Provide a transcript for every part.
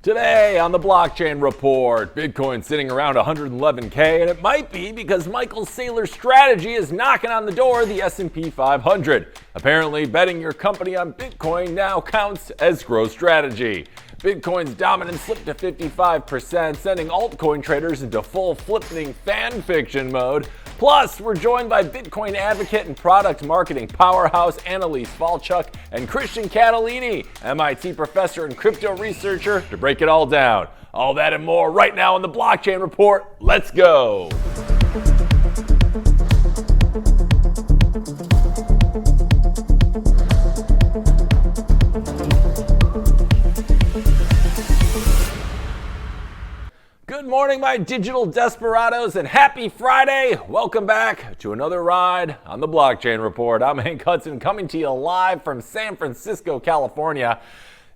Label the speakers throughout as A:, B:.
A: Today on the Blockchain Report, Bitcoin sitting around 111K, and it might be because Michael Saylor's strategy is knocking on the door of the S&P 500. Apparently, betting your company on Bitcoin now counts as growth strategy. Bitcoin's dominance slipped to 55%, sending altcoin traders into full flipping fan fiction mode. Plus, we're joined by Bitcoin advocate and product marketing powerhouse Annalise Falchuk and Christian Catalini, MIT professor and crypto researcher, to break it all down. All that and more right now on the Blockchain Report. Let's go. Good morning, my digital desperados, and happy Friday. Welcome back to another ride on the Blockchain Report. I'm Hank Hudson, coming to you live from San Francisco, California.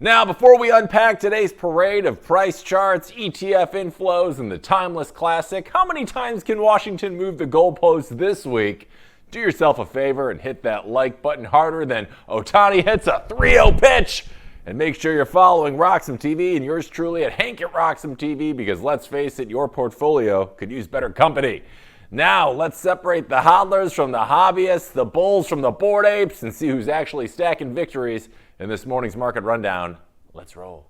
A: Now, before we unpack today's parade of price charts, ETF inflows, and the timeless classic, how many times can Washington move the goalposts this week? Do yourself a favor and hit that like button harder than Ohtani hits a 3-0 pitch. And make sure you're following Roxom TV and yours truly at Hank at Roxom TV, because let's face it, your portfolio could use better company. Now, let's separate the hodlers from the hobbyists, the bulls from the bored apes, and see who's actually stacking victories in this morning's market rundown. Let's roll.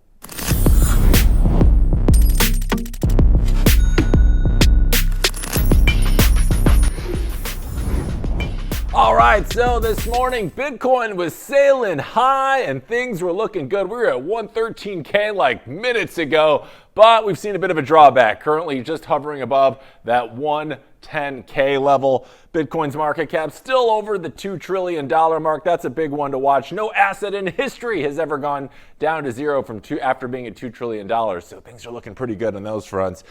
A: All right, so this morning, Bitcoin was sailing high and things were looking good. We were at 113K like minutes ago, but we've seen a bit of a drawback. Currently just hovering above that 110K level. Bitcoin's market cap still over the $2 trillion mark. That's a big one to watch. No asset in history has ever gone down to zero after being at $2 trillion. So things are looking pretty good on those fronts.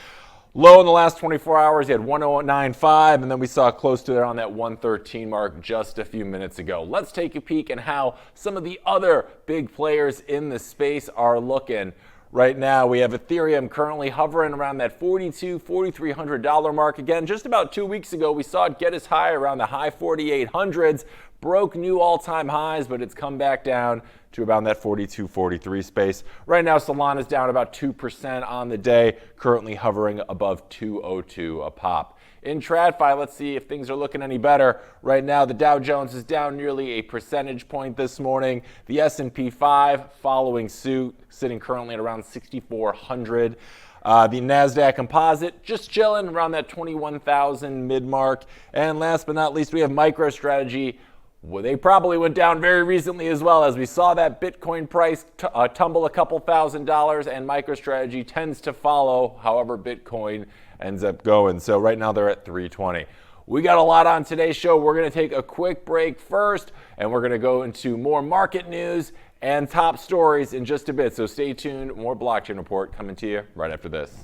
A: Low in the last 24 hours, you had 109.5, and then we saw close to around that 113 mark just a few minutes ago. Let's take a peek at how some of the other big players in the space are looking. Right now, we have Ethereum currently hovering around that $4,300 mark. Again, just about 2 weeks ago, we saw it get as high around the high 4,800s, broke new all-time highs, but it's come back down to around that 42, 43 space. Right now, Solana's down about 2% on the day, currently hovering above 202 a pop. In TradFi, let's see if things are looking any better. Right now, the Dow Jones is down nearly a percentage point this morning. The S&P 5 following suit, sitting currently at around 6,400. The NASDAQ composite just chilling around that 21,000 mid-mark. And last but not least, we have MicroStrategy. Well, they probably went down very recently as well, as we saw that Bitcoin price tumble a couple $1,000s, and MicroStrategy tends to follow however Bitcoin ends up going. So right now they're at 320. We got a lot on today's show. We're going to take a quick break first, and we're going to go into more market news and top stories in just a bit. So stay tuned. More Blockchain Report coming to you right after this.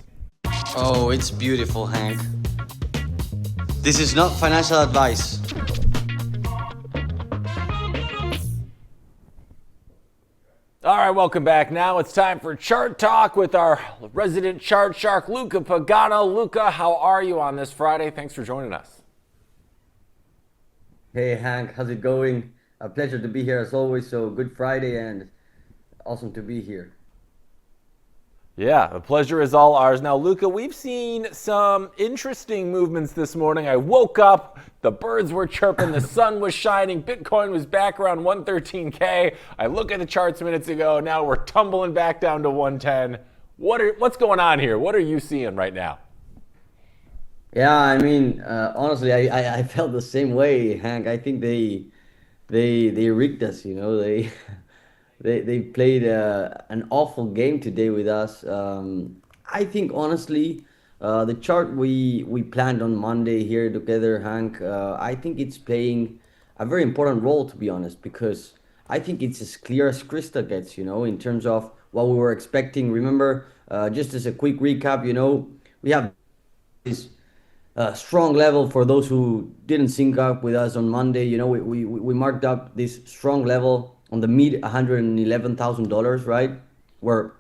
B: Oh, it's beautiful, Hank. This is not financial advice.
A: All right, welcome back. Now it's time for Chart Talk with our resident chart shark, Luca Pagano. Luca, how are you on this Friday? Thanks for joining us.
C: Hey, Hank, how's it going? A pleasure to be here as always. So good Friday and awesome to be here.
A: Yeah, the pleasure is all ours. Now, Luca, we've seen some interesting movements this morning. I woke up, the birds were chirping, the sun was shining, Bitcoin was back around 113K. I look at the charts minutes ago, now we're tumbling back down to 110. What's going on here? What are you seeing right now?
C: Yeah, I mean, honestly, I felt the same way, Hank. I think they rigged us, you know. They played an awful game today with us. I think, honestly, the chart we planned on Monday here together, Hank, I think it's playing a very important role, to be honest, because I think it's as clear as crystal gets, you know, in terms of what we were expecting. Remember, just as a quick recap, you know, we have this strong level for those who didn't sync up with us on Monday. You know, we marked up this strong level on the mid $111,000, right? Where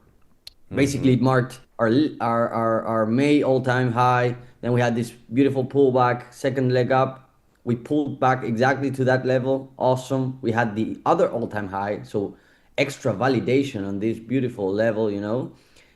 C: basically it marked our May all-time high. Then we had this beautiful pullback, second leg up. We pulled back exactly to that level. Awesome. We had the other all-time high. So extra validation on this beautiful level, you know.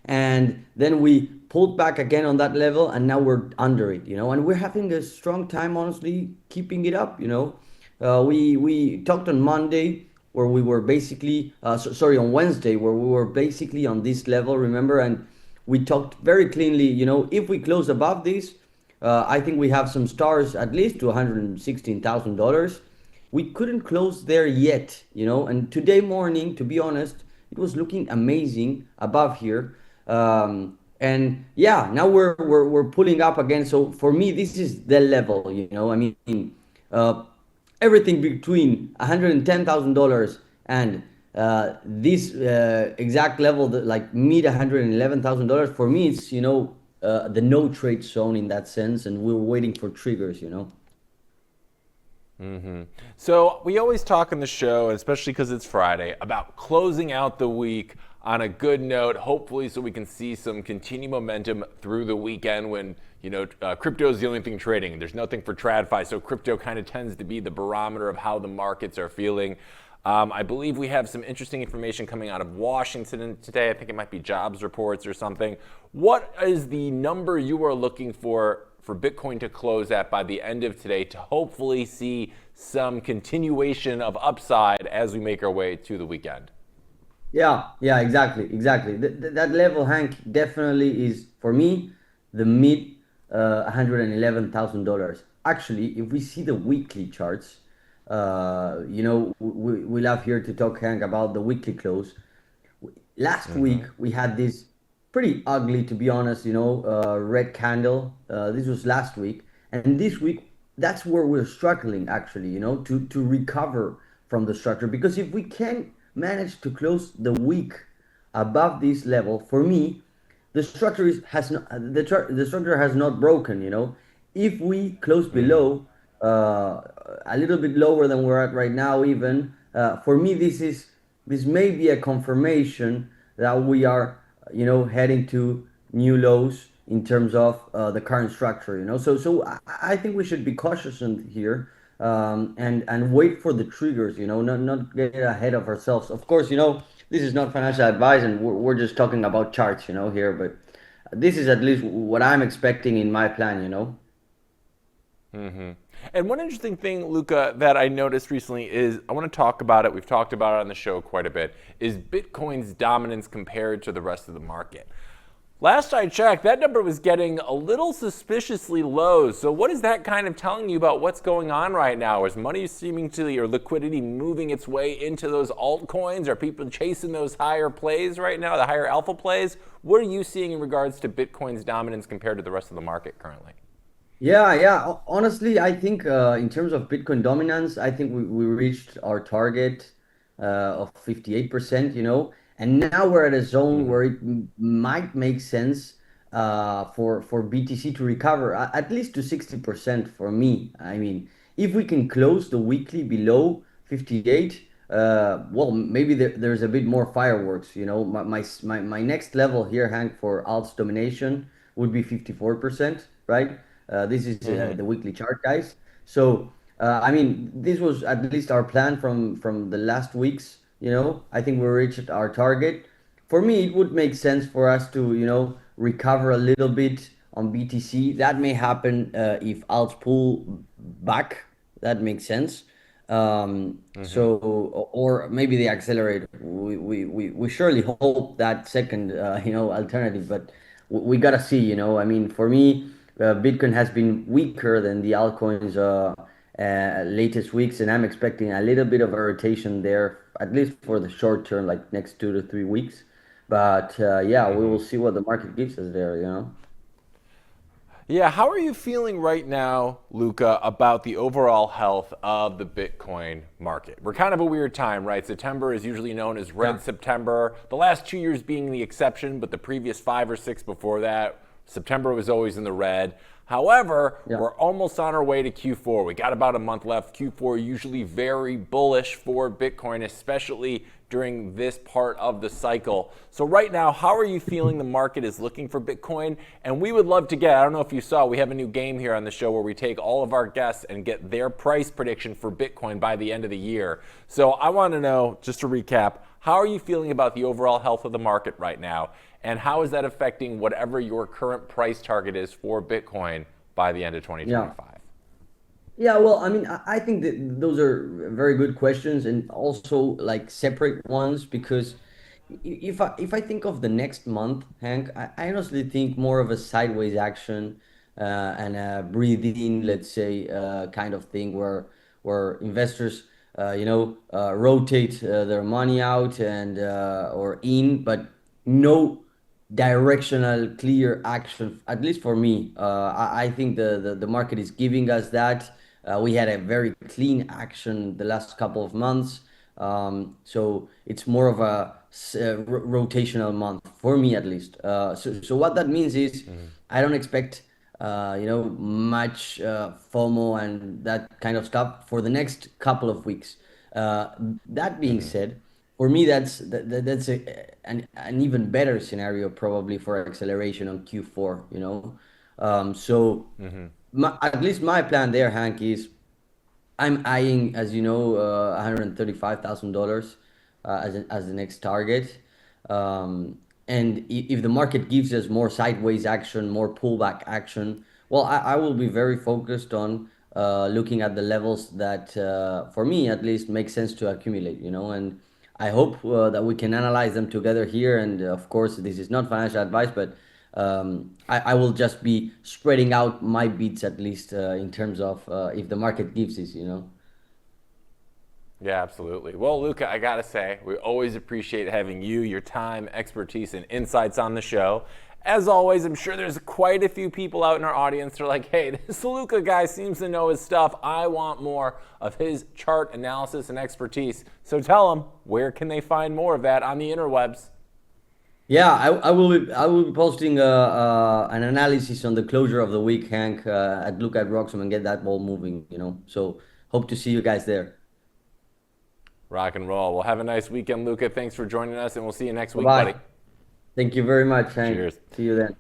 C: and then we pulled back again on that level, and now we're under it, and we're having a strong time, honestly, keeping it up. We talked on Monday where we were basically, sorry, on Wednesday, where we were basically on this level, remember? And we talked very cleanly, if we close above this, I think we have some stars at least to $116,000. We couldn't close there yet, and today morning, to be honest, it was looking amazing above here. And yeah, now we're pulling up again. So for me, this is the level, I mean, everything between $110,000 and this exact level, like mid $111,000, for me, it's the no trade zone in that sense, and we're waiting for triggers.
A: So we always talk on the show, and especially because it's Friday, about closing out the week on a good note, hopefully, so we can see some continued momentum through the weekend when, crypto is the only thing trading. There's nothing for TradFi, so crypto kind of tends to be the barometer of how the markets are feeling. I believe we have some interesting information coming out of Washington today. I think it might be jobs reports or something. What is the number you are looking for Bitcoin to close at by the end of today to hopefully see some continuation of upside as we make our way to the weekend?
C: Yeah, exactly. That level, Hank, definitely is, for me, the mid $111,000. Actually, if we see the weekly charts, we love here to talk, Hank, about the weekly close. Last week, we had this pretty ugly, to be honest, red candle. This was last week. And this week, that's where we're struggling, actually, to recover from the structure. Because if we can manage to close the week above this level, for me, the structure has not broken. If we close below, a little bit lower than we're at right now, even for me, this may be a confirmation that we are heading to new lows in terms of the current structure. So I think we should be cautious in here, and wait for the triggers. Not get ahead of ourselves. Of course, this is not financial advice, and we're just talking about charts, here. But this is at least what I'm expecting in my plan.
A: And one interesting thing, Luca, that I noticed recently is, I want to talk about it, we've talked about it on the show quite a bit, is Bitcoin's dominance compared to the rest of the market. Last I checked, that number was getting a little suspiciously low. So what is that kind of telling you about what's going on right now? Is money seeming to, or liquidity moving its way into those altcoins? Are people chasing those higher plays right now, the higher alpha plays? What are you seeing in regards to Bitcoin's dominance compared to the rest of the market currently?
C: Yeah. Honestly, I think in terms of Bitcoin dominance, I think we reached our target of 58%, and now we're at a zone where it might make sense for BTC to recover at least to 60% for me. I mean, if we can close the weekly below 58, well, maybe there's a bit more fireworks. My next level here, Hank, for alts domination would be 54%, right? This is the weekly chart, guys. So, I mean, this was at least our plan from the last weeks. I think we reached our target. For me, it would make sense for us to, recover a little bit on BTC. That may happen if alts pull back. That makes sense. So, or maybe they accelerate. We surely hope that second, alternative, but we gotta see. I mean, for me, Bitcoin has been weaker than the altcoins latest weeks, and I'm expecting a little bit of a rotation there, at least for the short term, like next 2 to 3 weeks. But yeah, we will see what the market gives us there.
A: Yeah, how are you feeling right now, Luca, about the overall health of the Bitcoin market? We're kind of a weird time, right? September is usually known as Red September. The last 2 years being the exception, but the previous 5 or 6 before that, September was always in the red. However, we're almost on our way to Q4. We got about a month left. Q4 usually very bullish for Bitcoin, especially during this part of the cycle. So right now, how are you feeling the market is looking for Bitcoin? And we would love to get, I don't know if you saw, we have a new game here on the show where we take all of our guests and get their price prediction for Bitcoin by the end of the year. So I want to know, just to recap, How are you feeling about the overall health of the market right now? And how is that affecting whatever your current price target is for Bitcoin by the end of 2025?
C: Yeah, well, I mean, I think that those are very good questions and also like separate ones because if I think of the next month, Hank, I honestly think more of a sideways action and a breathe in, let's say, kind of thing where investors, rotate their money out and or in, but no directional, clear action. At least for me, I think the market is giving us that. We had a very clean action the last couple of months. So it's more of a rotational month for me at least. So what that means is I don't expect much FOMO and that kind of stuff for the next couple of weeks. That being said, for me that's an even better scenario probably for acceleration on Q4. At least my plan there, Hank, is I'm eyeing, as you know, $135,000 as the next target. And if the market gives us more sideways action, more pullback action, well, I will be very focused on looking at the levels that, for me at least, make sense to accumulate. And I hope that we can analyze them together here. And of course, this is not financial advice, but I will just be spreading out my beats at least in terms of if the market gives this.
A: Yeah, absolutely. Well, Luca, I got to say, we always appreciate having you, your time, expertise, and insights on the show. As always, I'm sure there's quite a few people out in our audience that are like, hey, this Luca guy seems to know his stuff. I want more of his chart analysis and expertise. So tell them, where can they find more of that on the interwebs?
C: Yeah, I will be posting an analysis on the closure of the week, Hank, at look at Roxom and get that ball moving. So hope to see you guys there.
A: Rock and roll. Well, have a nice weekend, Luca. Thanks for joining us, and we'll see you next week,
C: Bye-bye.
A: buddy.
C: Thank you very much, Hank.
A: Cheers.
C: See you then.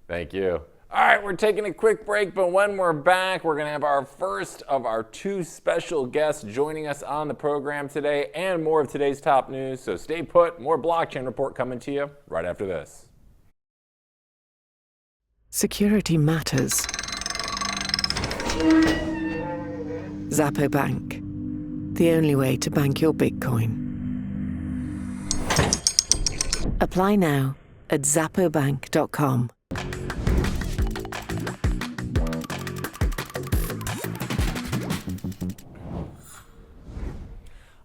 A: Thank you. All right, we're taking a quick break, but when we're back, we're going to have our first of our two special guests joining us on the program today and more of today's top news. So stay put. More blockchain report coming to you right after this.
D: Security matters. Zappo Bank, the only way to bank your Bitcoin. Apply now at zappobank.com.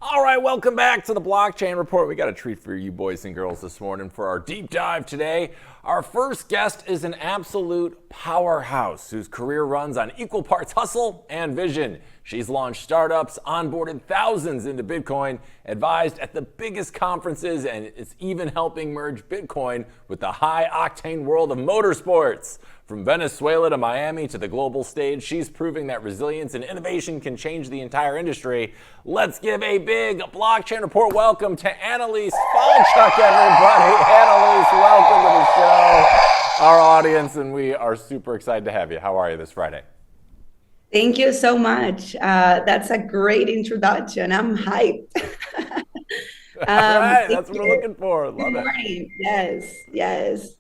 A: All right, welcome back to the Blockchain Report. We got a treat for you boys and girls this morning for our deep dive today. Our first guest is an absolute powerhouse whose career runs on equal parts hustle and vision. She's launched startups, onboarded thousands into Bitcoin, advised at the biggest conferences, and is even helping merge Bitcoin with the high-octane world of motorsports. From Venezuela to Miami to the global stage, she's proving that resilience and innovation can change the entire industry. Let's give a big Blockchain Report welcome to Annalise Falchuk, everybody. Annalise, welcome to the show, our audience, and we are super excited to have you. How are you this Friday?
E: Thank you so much. That's a great introduction. I'm hyped.
A: All right, that's what we're looking for. Love
E: Good morning. Yes.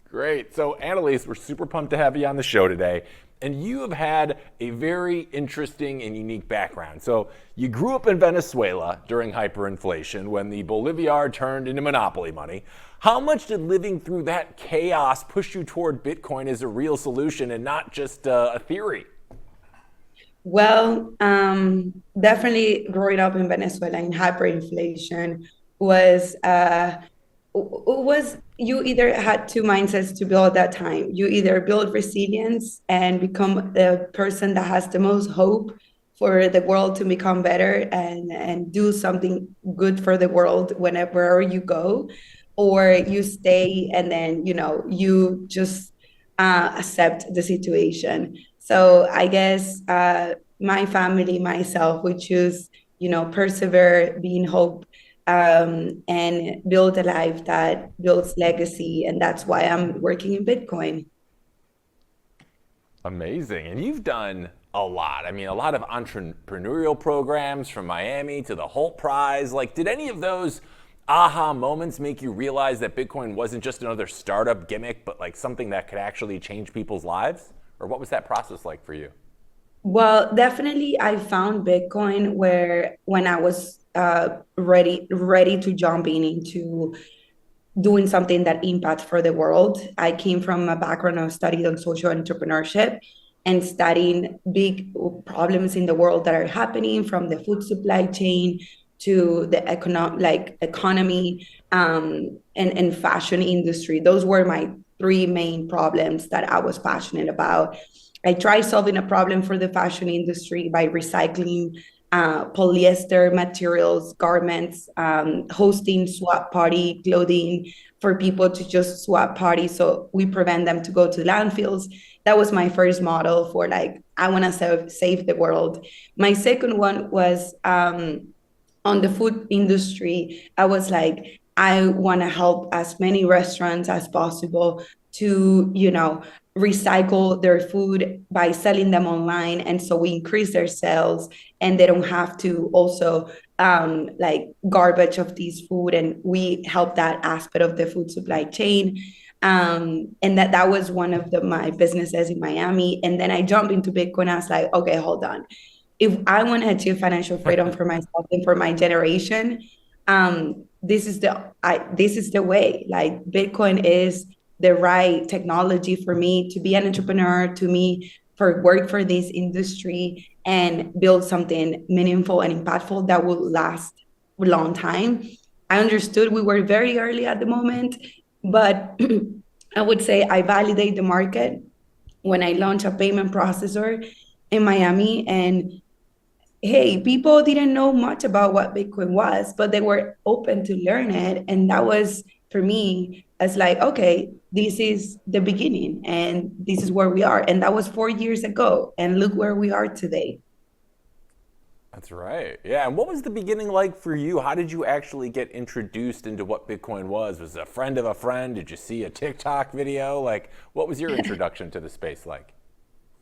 A: Great. So, Annalise, we're super pumped to have you on the show today. And you have had a very interesting and unique background. So, you grew up in Venezuela during hyperinflation when the Bolivar turned into monopoly money. How much did living through that chaos push you toward Bitcoin as a real solution and not just a theory?
E: Well, definitely growing up in Venezuela in hyperinflation was you either had two mindsets to build at that time. You either build resilience and become the person that has the most hope for the world to become better and do something good for the world wherever you go, or you stay and then you just accept the situation. So I guess my family, myself, we choose persevere, be in hope, and build a life that builds legacy. And that's why I'm working in Bitcoin.
A: Amazing. And you've done a lot. I mean, a lot of entrepreneurial programs from Miami to the Holt Prize. Like, did any of those aha moments make you realize that Bitcoin wasn't just another startup gimmick, but like something that could actually change people's lives? Or what was that process like for you?
E: Well, definitely, I found Bitcoin where when I was ready to jump into doing something that impacts for the world. I came from a background of studying on social entrepreneurship and studying big problems in the world that are happening, from the food supply chain to the economy and fashion industry. Those were my three main problems that I was passionate about. I tried solving a problem for the fashion industry by recycling polyester materials, garments, hosting swap party clothing for people to just swap party. So we prevent them to go to landfills. That was my first model for like, I want to save the world. My second one was on the food industry. I was like, I want to help as many restaurants as possible to, recycle their food by selling them online. And so we increase their sales and they don't have to also like garbage of these food. And we help that aspect of the food supply chain. And that was one of my businesses in Miami. And then I jumped into Bitcoin. I was like, okay, hold on. If I want to achieve financial freedom for myself and for my generation, this is the way. Like Bitcoin is the right technology for me to be an entrepreneur, for work for this industry and build something meaningful and impactful that will last a long time. I understood we were very early at the moment, but I would say I validate the market when I launch a payment processor in Miami. And hey, people didn't know much about what Bitcoin was, but they were open to learn it. And that was, for me, as like, okay, this is the beginning and this is where we are. And that was 4 years ago. And look where we are today.
A: That's right. Yeah. And what was the beginning like for you? How did you actually get introduced into what Bitcoin was? Was it a friend of a friend? Did you see a TikTok video? Like, what was your introduction to the space like?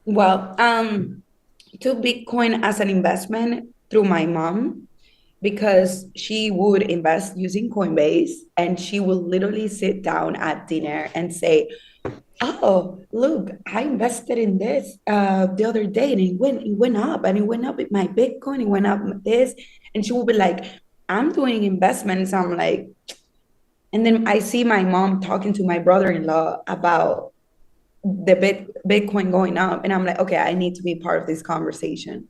E: Well, to Bitcoin as an investment through my mom, because she would invest using Coinbase and she will literally sit down at dinner and say, oh, look, I invested in this the other day and it went up and it went up with my Bitcoin, it went up this. And she will be like, I'm doing investments. I'm like, and then I see my mom talking to my brother-in-law about the Bitcoin going up. And I'm like, okay, I need to be part of this conversation.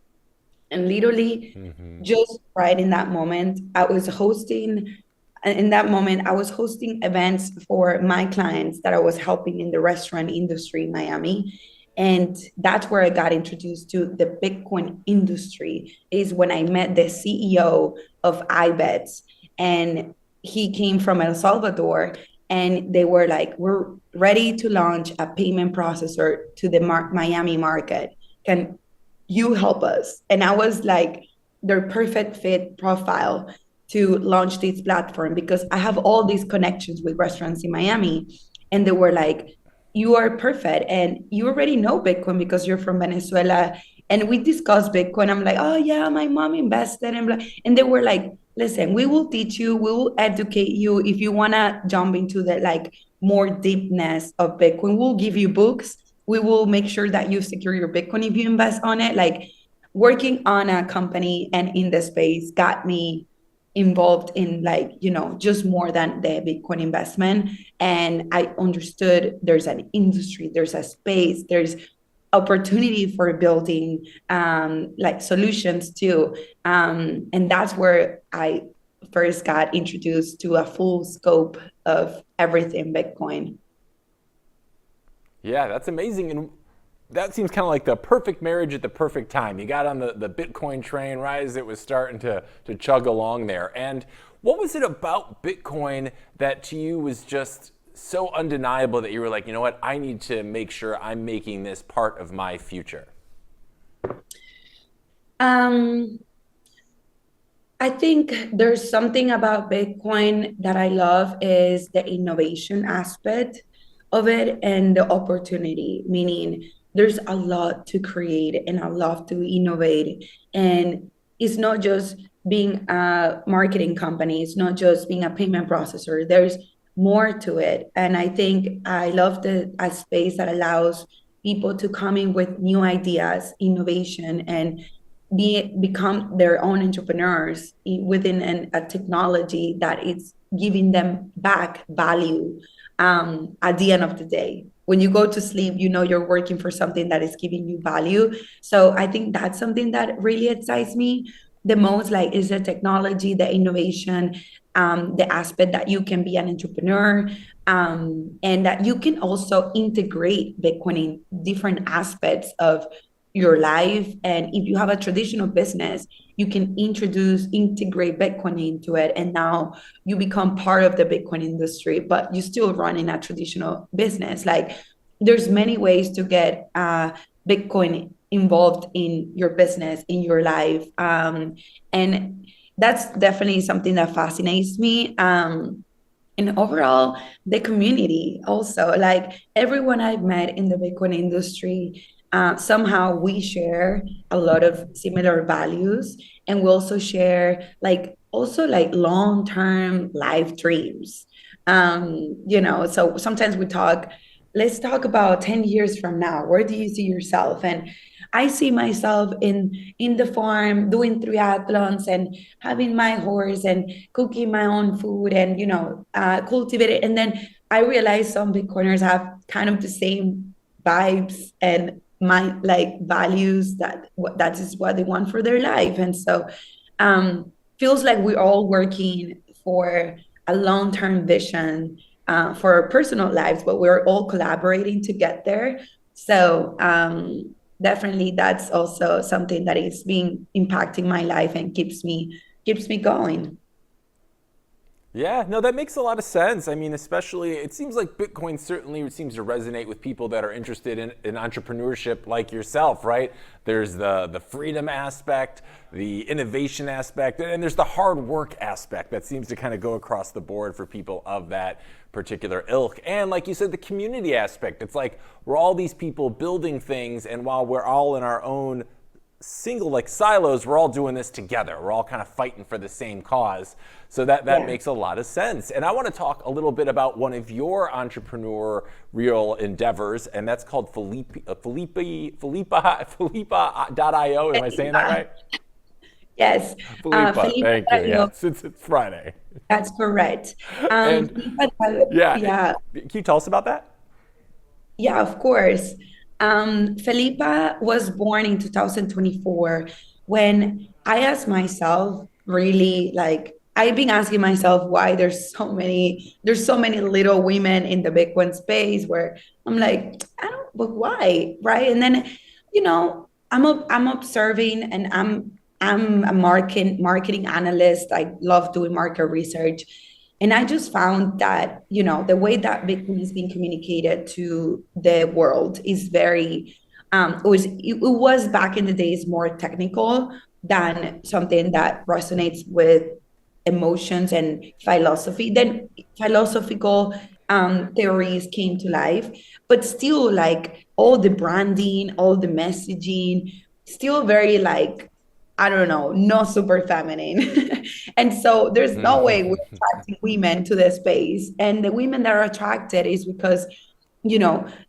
E: And literally just right in that moment, I was hosting events for my clients that I was helping in the restaurant industry in Miami. And that's where I got introduced to the Bitcoin industry, is when I met the CEO of iBets. And he came from El Salvador and they were like, we're ready to launch a payment processor to the Miami market. Can you help us? And I was like, their perfect fit profile to launch this platform, because I have all these connections with restaurants in Miami. And they were like, you are perfect. And you already know Bitcoin because you're from Venezuela. And we discussed Bitcoin. I'm like, oh yeah, my mom invested. And they were like, listen, we will teach you, we will educate you. If you want to jump into the like more deepness of Bitcoin, we'll give you books. We will make sure that you secure your Bitcoin if you invest on it. Like, working on a company and in the space got me involved in like, just more than the Bitcoin investment. And I understood there's an industry, there's a space, there's opportunity for building like solutions too. And that's where I first got introduced to a full scope of everything Bitcoin.
A: Yeah, that's amazing. And that seems kind of like the perfect marriage at the perfect time. You got on the Bitcoin train right as it was starting to chug along there. And what was it about Bitcoin that to you was just so undeniable that you were like, you know what, I need to make sure I'm making this part of my future?
E: I think there's something about Bitcoin that I love, is the innovation aspect of it and the opportunity, meaning there's a lot to create and a lot to innovate. And it's not just being a marketing company, it's not just being a payment processor. There's more to it. And I think I love a space that allows people to come in with new ideas, innovation, and become their own entrepreneurs within a technology that is giving them back value at the end of the day. When you go to sleep, you know you're working for something that is giving you value. So I think that's something that really excites me the most, like, is the technology, the innovation, the aspect that you can be an entrepreneur, and that you can also integrate Bitcoin in different aspects of your life. And if you have a traditional business, you can integrate Bitcoin into it. And now you become part of the Bitcoin industry, but you still run in a traditional business. Like, there's many ways to get Bitcoin involved in your business, in your life. And that's definitely something that fascinates me. And overall, the community also, like everyone I've met in the Bitcoin industry, somehow we share a lot of similar values, and we also share like long-term life dreams. So sometimes we talk, let's talk about 10 years from now. Where do you see yourself? And I see myself in the farm doing triathlons and having my horse and cooking my own food and cultivate it. And then I realize some Bitcoiners have kind of the same vibes and my like values, that is what they want for their life. And so feels like we're all working for a long-term vision for our personal lives, but we're all collaborating to get there. So definitely that's also something that is being impacting my life and keeps me going.
A: Yeah, no, that makes a lot of sense. I mean, especially, it seems like Bitcoin certainly seems to resonate with people that are interested in entrepreneurship like yourself, right? There's the freedom aspect, the innovation aspect, and there's the hard work aspect that seems to kind of go across the board for people of that particular ilk. And like you said, the community aspect. It's like we're all these people building things, and while we're all in our own single like silos, we're all doing this together. We're all kind of fighting for the same cause. So that makes a lot of sense. And I want to talk a little bit about one of your entrepreneurial endeavors, and that's called Felipa.io. Am I saying that right?
E: Yes.
A: Felipa, thank you. Yeah, since it's Friday.
E: That's correct.
A: And,
E: yeah.
A: Can you tell us about that?
E: Yeah, of course. Felipa was born in 2024 when I asked myself, really, like, I've been asking myself why there's so many little women in the Bitcoin space, where I'm like, but why, right? And then, I'm observing, and I'm a marketing analyst. I love doing market research. And I just found that, the way that Bitcoin is being communicated to the world is very, it was back in the days more technical than something that resonates with emotions and philosophy. Then philosophical theories came to life, but still, like, all the branding, all the messaging, still very, like, I don't know, not super feminine. And so there's no way we're attracting women to the space. And the women that are attracted is because,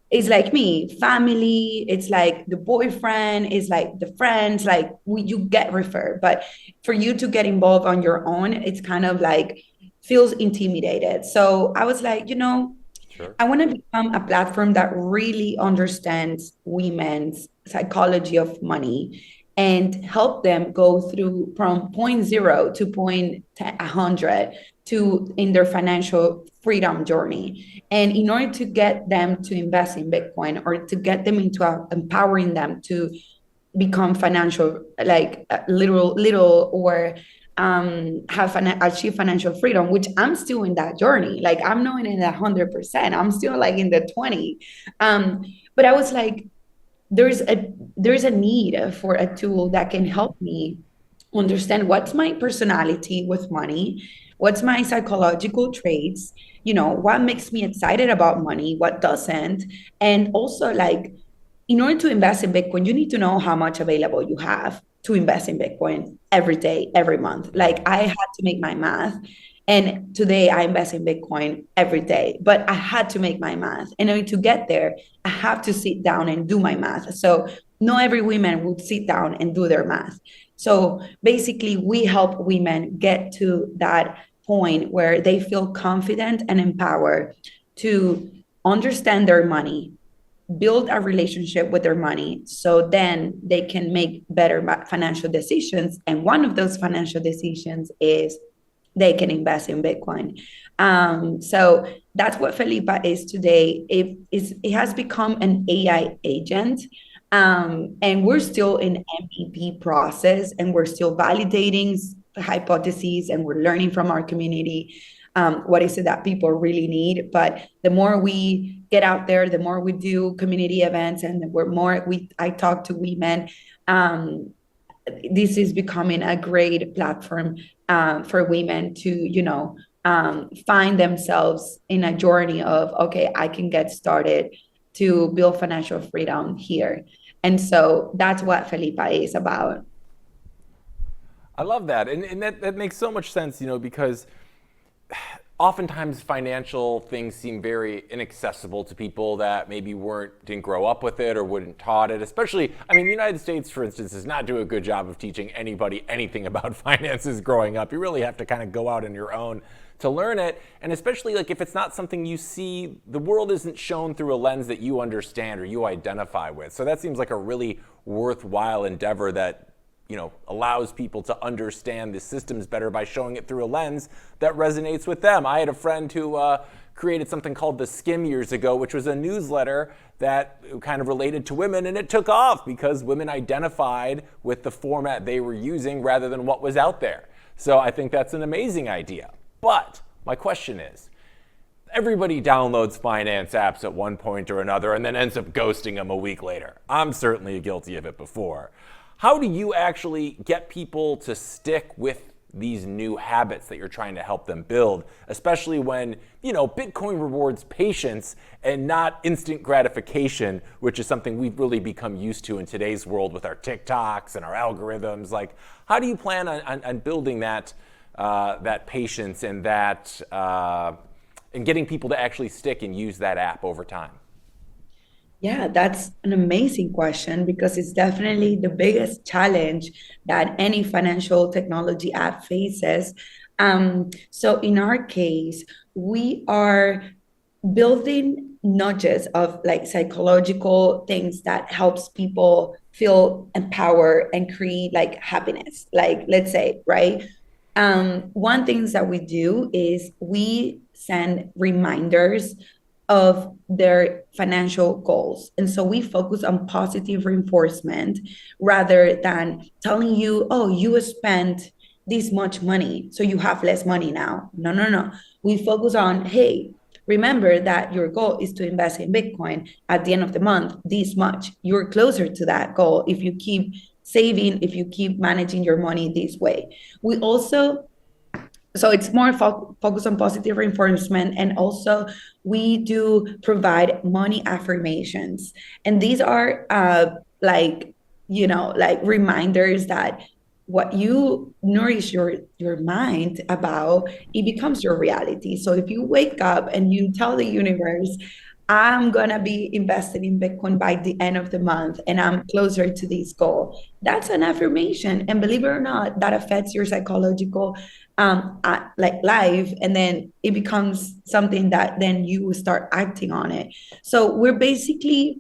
E: it's like me, family, it's like the boyfriend, it's like the friends, like you get referred. But for you to get involved on your own, it's kind of like feels intimidated. So I was like,
A: Sure.
E: I want to become a platform that really understands women's psychology of money and help them go through from point 0 to point 100 in their financial freedom journey. And in order to get them to invest in Bitcoin, or to get them into empowering them to become financial, like little or achieve financial freedom, which I'm still in that journey. Like, I'm not in 100%. I'm still like in the 20. But I was like, there's a need for a tool that can help me understand what's my personality with money, what's my psychological traits, what makes me excited about money, what doesn't, and also, like, in order to invest in Bitcoin, you need to know how much available you have to invest in Bitcoin every day, every month. Like I had to make my math. And today I invest in Bitcoin every day, but I had to make my math. And in order to get there, I have to sit down and do my math. So not every woman would sit down and do their math. So basically, we help women get to that point where they feel confident and empowered to understand their money, build a relationship with their money, so then they can make better financial decisions. And one of those financial decisions is they can invest in Bitcoin. So that's what Felipa is today. It has become an AI agent. And we're still in MVP process, and we're still validating hypotheses, and we're learning from our community what is it that people really need. But the more we get out there, the more we do community events, and the more I talk to women, this is becoming a great platform for women to, find themselves in a journey of, okay, I can get started to build financial freedom here. And so that's what Felipa is about.
A: I love that. And that makes so much sense, because oftentimes financial things seem very inaccessible to people that maybe didn't grow up with it or weren't taught it. Especially, the United States, for instance, does not do a good job of teaching anybody anything about finances growing up. You really have to kind of go out on your own to learn it. And especially if it's not something you see, the world isn't shown through a lens that you understand or you identify with. So that seems like a really worthwhile endeavor that allows people to understand the systems better by showing it through a lens that resonates with them. I had a friend who created something called The Skim years ago, which was a newsletter that kind of related to women, and it took off because women identified with the format they were using rather than what was out there. So I think that's an amazing idea. But my question is, everybody downloads finance apps at one point or another and then ends up ghosting them a week later. I'm certainly guilty of it before. How do you actually get people to stick with these new habits that you're trying to help them build, especially when, Bitcoin rewards patience and not instant gratification, which is something we've really become used to in today's world with our TikToks and our algorithms? How do you plan on building that patience and that and getting people to actually stick and use that app over time?
E: Yeah, that's an amazing question, because it's definitely the biggest challenge that any financial technology app faces. So in our case, we are building nudges of psychological things that helps people feel empowered and create happiness. Let's say, right? One thing that we do is we send reminders of their financial goals. And so we focus on positive reinforcement rather than telling you, oh, you spent this much money, so you have less money now. No. We focus on, hey, remember that your goal is to invest in Bitcoin at the end of the month, this much. You're closer to that goal if you keep saving, if you keep managing your money this way. We also So it's more focused on positive reinforcement. And also we do provide money affirmations. And these are reminders that what you nourish your mind about, it becomes your reality. So if you wake up and you tell the universe, I'm going to be invested in Bitcoin by the end of the month and I'm closer to this goal, that's an affirmation. And believe it or not, that affects your psychological life. And then it becomes something that then you start acting on it. So we're basically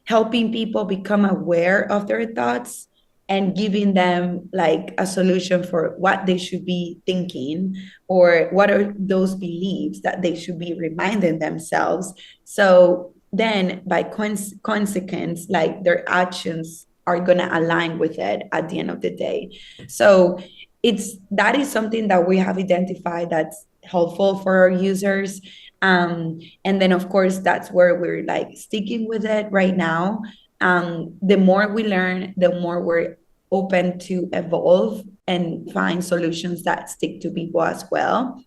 E: helping people become aware of their thoughts and giving them a solution for what they should be thinking, or what are those beliefs that they should be reminding themselves. So then by consequence, their actions are going to align with it at the end of the day. So that is something that we have identified that's helpful for our users. And then of course, that's where we're sticking with it right now. The more we learn, the more we're open to evolve and find solutions that stick to people as well.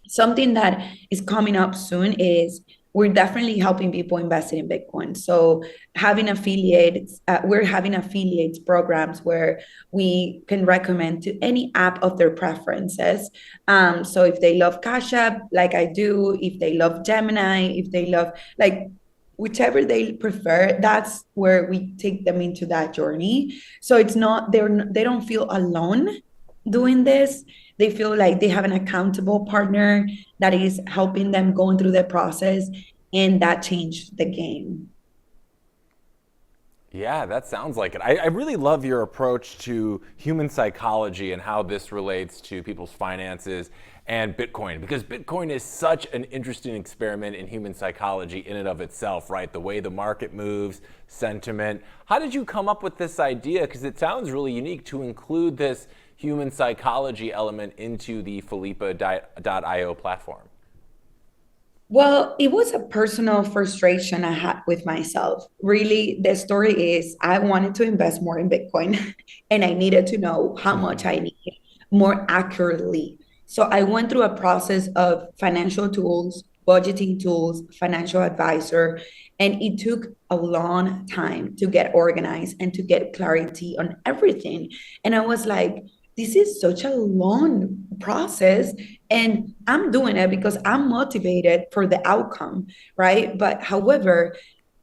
E: Something that is coming up soon is we're definitely helping people invest in Bitcoin. So having affiliates, we're having affiliates programs where we can recommend to any app of their preferences. So if they love Cash App, like I do, if they love Gemini, if they love like whichever they prefer, that's where we take them into that journey. So it's not, they don't feel alone doing this. They feel like they have an accountable partner that is helping them going through the process, and that changed the game.
A: Yeah, that sounds like it. I really love your approach to human psychology and how this relates to people's finances and Bitcoin, because Bitcoin is such an interesting experiment in human psychology in and of itself, right? The way the market moves, sentiment. How did you come up with this idea? Because it sounds really unique to include this human psychology element into the Felipa.io platform.
E: Well, it was a personal frustration I had with myself. Really, the story is I wanted to invest more in Bitcoin and I needed to know how much I needed more accurately. So I went through a process of financial tools, budgeting tools, financial advisor, and it took a long time to get organized and to get clarity on everything. And I was like, this is such a long process, and I'm doing it because I'm motivated for the outcome, right? But however,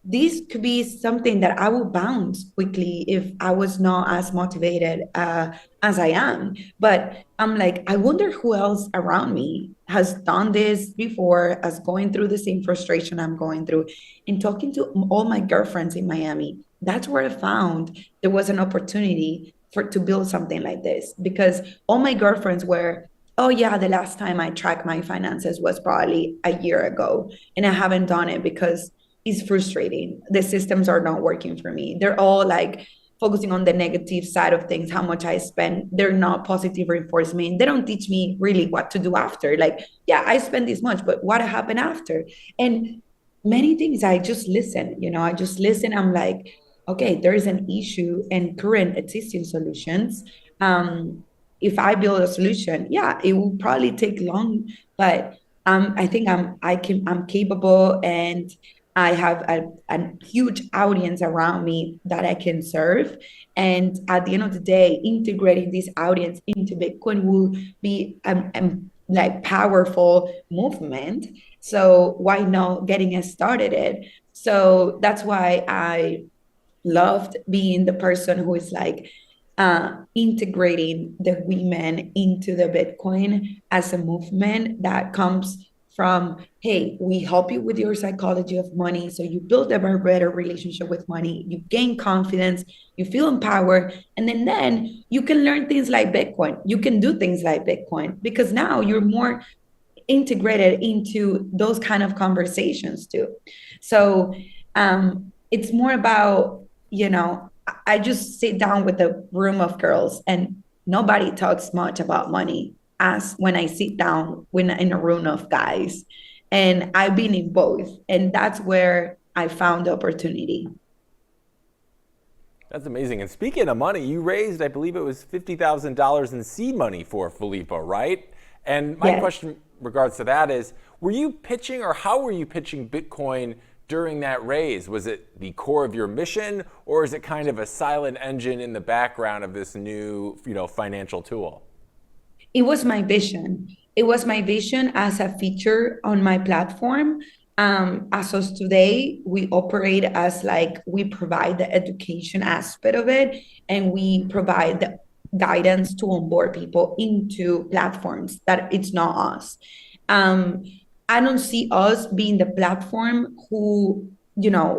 E: this could be something that I will bounce quickly if I was not as motivated as I am. But I'm like, I wonder who else around me has done this before, as going through the same frustration I'm going through. And talking to all my girlfriends in Miami, that's where I found there was an opportunity to build something like this, because all my girlfriends were, oh yeah, the last time I tracked my finances was probably a year ago, and I haven't done it because it's frustrating. The systems are not working for me. They're all like focusing on the negative side of things, how much I spend. They're not positive reinforcement. They don't teach me really what to do after. Like, yeah, I spend this much, but what happened after? And many things I just listen, I just listen. I'm like, okay, there is an issue and current existing solutions. If I build a solution, yeah, it will probably take long, but I think I'm capable, and I have a huge audience around me that I can serve. And at the end of the day, integrating this audience into Bitcoin will be like powerful movement. So why not getting it started? So that's why I loved being the person who is like integrating the women into the Bitcoin as a movement that comes from, hey, we help you with your psychology of money, so you build a better relationship with money, you gain confidence, you feel empowered, and then you can learn things like Bitcoin. You can do things like Bitcoin because now you're more integrated into those kind of conversations too. So it's more about, I just sit down with a room of girls and nobody talks much about money as when I sit down in a room of guys. And I've been in both. And that's where I found the opportunity.
A: That's amazing. And speaking of money, you raised, I believe it was $50,000 in seed money for Felipa, right? And my question in regards to that is, were you pitching, or how were you pitching Bitcoin during that raise? Was it the core of your mission, or is it kind of a silent engine in the background of this new, financial tool?
E: It was my vision. It was my vision as a feature on my platform. As of today, we operate as like, we provide the education aspect of it, and we provide the guidance to onboard people into platforms that it's not us. I don't see us being the platform who,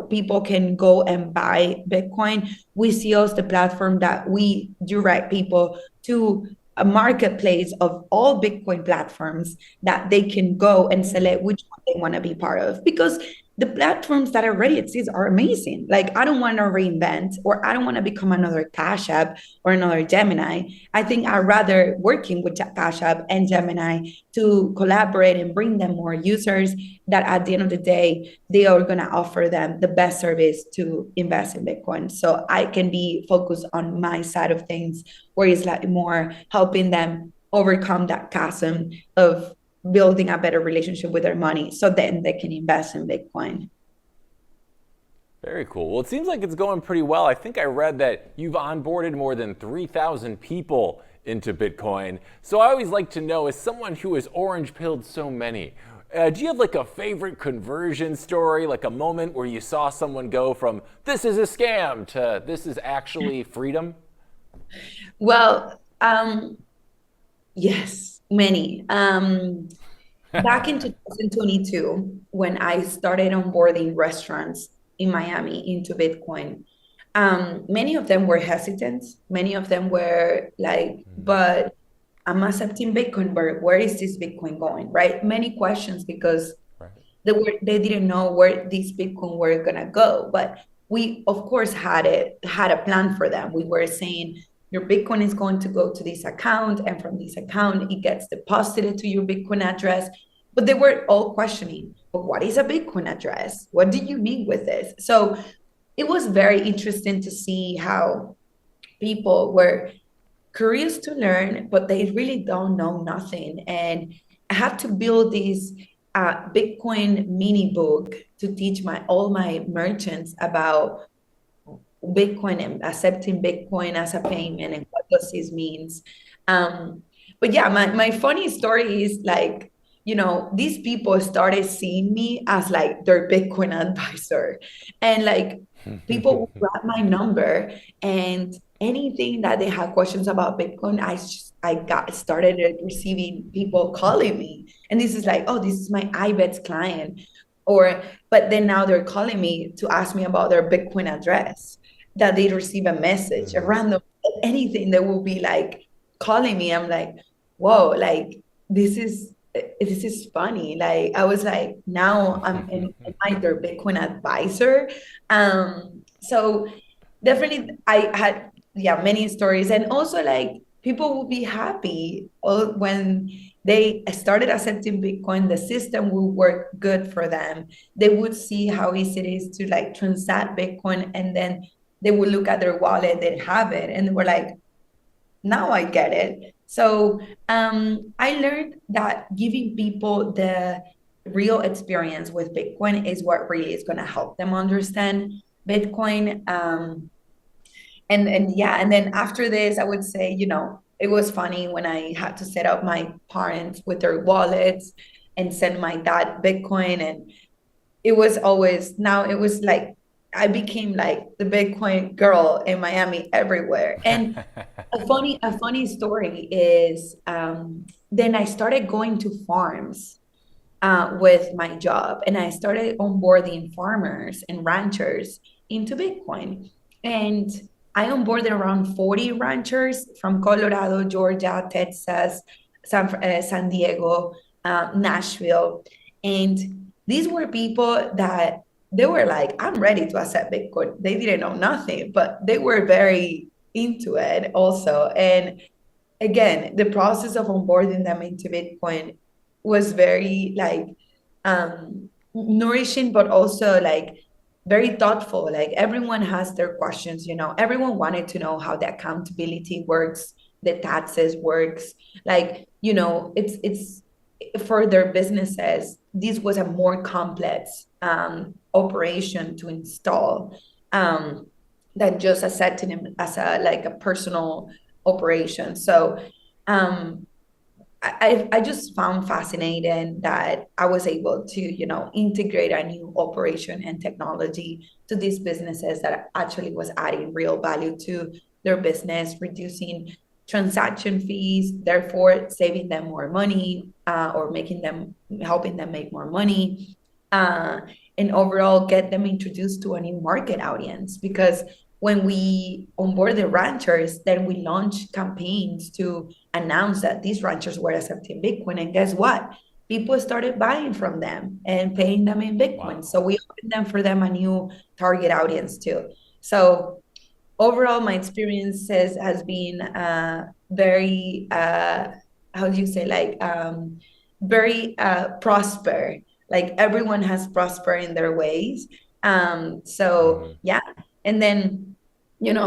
E: people can go and buy Bitcoin. We see us the platform that we direct people to a marketplace of all Bitcoin platforms that they can go and select which one they want to be part of. Because the platforms that already exist are amazing. Like, I don't want to reinvent, or I don't want to become another Cash App or another Gemini. I think I'd rather working with Cash App and Gemini to collaborate and bring them more users that at the end of the day, they are going to offer them the best service to invest in Bitcoin. So I can be focused on my side of things, where it's like more helping them overcome that chasm of building a better relationship with their money, so then they can invest in Bitcoin.
A: Very cool. Well, it seems like it's going pretty well. I think I read that you've onboarded more than 3,000 people into Bitcoin. So I always like to know, as someone who has orange-pilled so many, do you have like a favorite conversion story, like a moment where you saw someone go from this is a scam to this is actually freedom?
E: Well, yes, many. Back in 2022, when I started onboarding restaurants in Miami into Bitcoin, many of them were hesitant. Many of them were like, but I'm accepting Bitcoin, but where is this Bitcoin going, right? Many questions because they didn't know where these Bitcoin were gonna go. But we, of course, had a plan for them. We were saying, your Bitcoin is going to go to this account, and from this account, it gets deposited to your Bitcoin address. But they were all questioning, but what is a Bitcoin address? What do you mean with this? So it was very interesting to see how people were curious to learn, but they really don't know nothing. And I had to build this Bitcoin mini book to teach all my merchants about Bitcoin and accepting Bitcoin as a payment and what does this means. But yeah, my funny story is like, these people started seeing me as like their Bitcoin advisor, and like people would grab my number, and anything that they had questions about Bitcoin, I started receiving people calling me, and this is like, oh, this is my iBets client, but then now they're calling me to ask me about their Bitcoin address, that they receive a message, a random anything, they will be like calling me. I'm like, whoa, like this is funny. Like I was like, now I'm their Bitcoin advisor. So definitely I had many stories, and also like people will be happy when they started accepting Bitcoin. The system will work good for them. They would see how easy it is to like transact Bitcoin, and then they would look at their wallet, they'd have it, and they were like, now I get it. So I learned that giving people the real experience with Bitcoin is what really is going to help them understand Bitcoin. And then after this, I would say, it was funny when I had to set up my parents with their wallets and send my dad Bitcoin. And it was like, I became like the Bitcoin girl in Miami everywhere. And a funny story is then I started going to farms with my job, and I started onboarding farmers and ranchers into Bitcoin. And I onboarded around 40 ranchers from Colorado, Georgia, Texas, San Diego, Nashville. And these were people that they were like, I'm ready to accept Bitcoin. They didn't know nothing, but they were very into it also. And again, the process of onboarding them into Bitcoin was very like nourishing, but also like very thoughtful. Like everyone has their questions, everyone wanted to know how the accountability works, the taxes works. Like, it's for their businesses, this was a more complex operation to install than just accepting him as a personal operation. So I just found fascinating that I was able to, integrate a new operation and technology to these businesses that actually was adding real value to their business, reducing transaction fees, therefore saving them more money or helping them make more money, and overall get them introduced to a new market audience. Because when we onboard the ranchers, then we launch campaigns to announce that these ranchers were accepting Bitcoin. And guess what? People started buying from them and paying them in Bitcoin. Wow. So we opened for them a new target audience too. So overall, my experiences has been very, how do you say, like very prosper. Like everyone has prospered in their ways. So yeah. And then,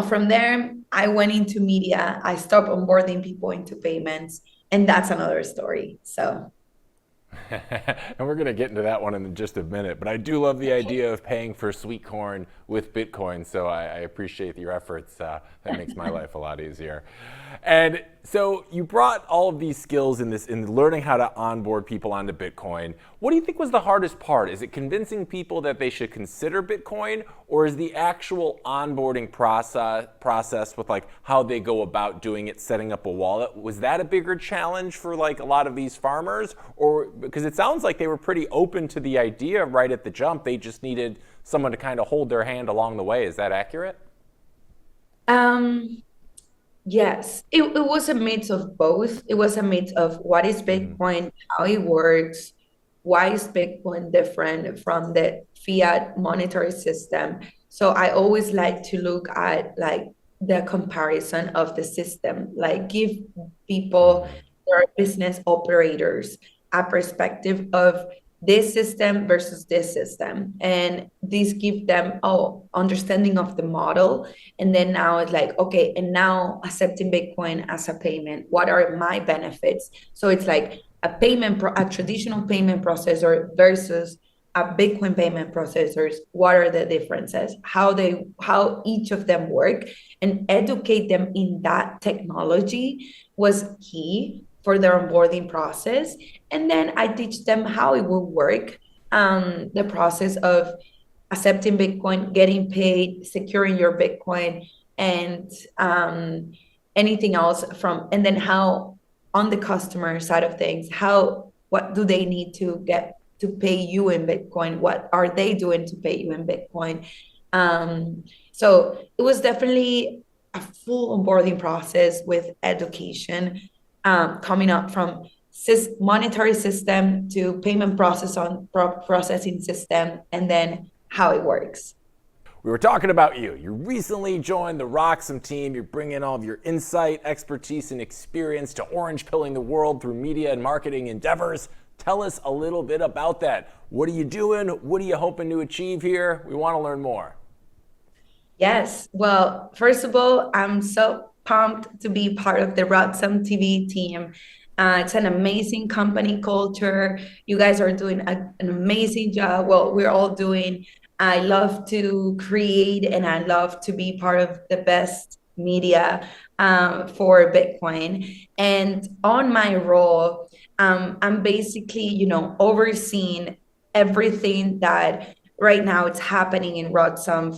E: from there, I went into media. I stopped onboarding people into payments, and that's another story. So.
A: And we're going to get into that one in just a minute. But I do love the idea of paying for sweet corn with Bitcoin. So I appreciate your efforts. That makes my life a lot easier. And so you brought all of these skills in learning how to onboard people onto Bitcoin. What do you think was the hardest part? Is it convincing people that they should consider Bitcoin, or is the actual onboarding process with like how they go about doing it, setting up a wallet? Was that a bigger challenge for like a lot of these farmers? Or because it sounds like they were pretty open to the idea right at the jump, they just needed someone to kind of hold their hand along the way. Is that accurate?
E: Yes, it was a mix of both. It was a mix of what is Bitcoin, how it works, why is Bitcoin different from the fiat monetary system. So I always like to look at like the comparison of the system, like give people or business operators a perspective of this system versus this system, and this give them understanding of the model. And then now it's like, okay, and now accepting Bitcoin as a payment, what are my benefits? So it's like a traditional payment processor versus a Bitcoin payment processors. What are the differences? How each of them work, and educate them in that technology was key for their onboarding process. And then I teach them how it will work, the process of accepting Bitcoin, getting paid, securing your Bitcoin, and anything else and then how on the customer side of things, what do they need to get to pay you in Bitcoin? What are they doing to pay you in Bitcoin? So it was definitely a full onboarding process with education, coming up from monetary system to payment processing system, and then how it works.
A: We were talking about you. You recently joined the Roxom team. You're bringing all of your insight, expertise, and experience to orange pilling the world through media and marketing endeavors. Tell us a little bit about that. What are you doing? What are you hoping to achieve here? We want to learn more.
E: Yes. Well, first of all, I'm so pumped to be part of the Roxom TV team. It's an amazing company culture. You guys are doing an amazing job. Well, we're all doing. I love to create, and I love to be part of the best media for Bitcoin. And on my role, I'm basically, overseeing everything that right now it's happening in Roxom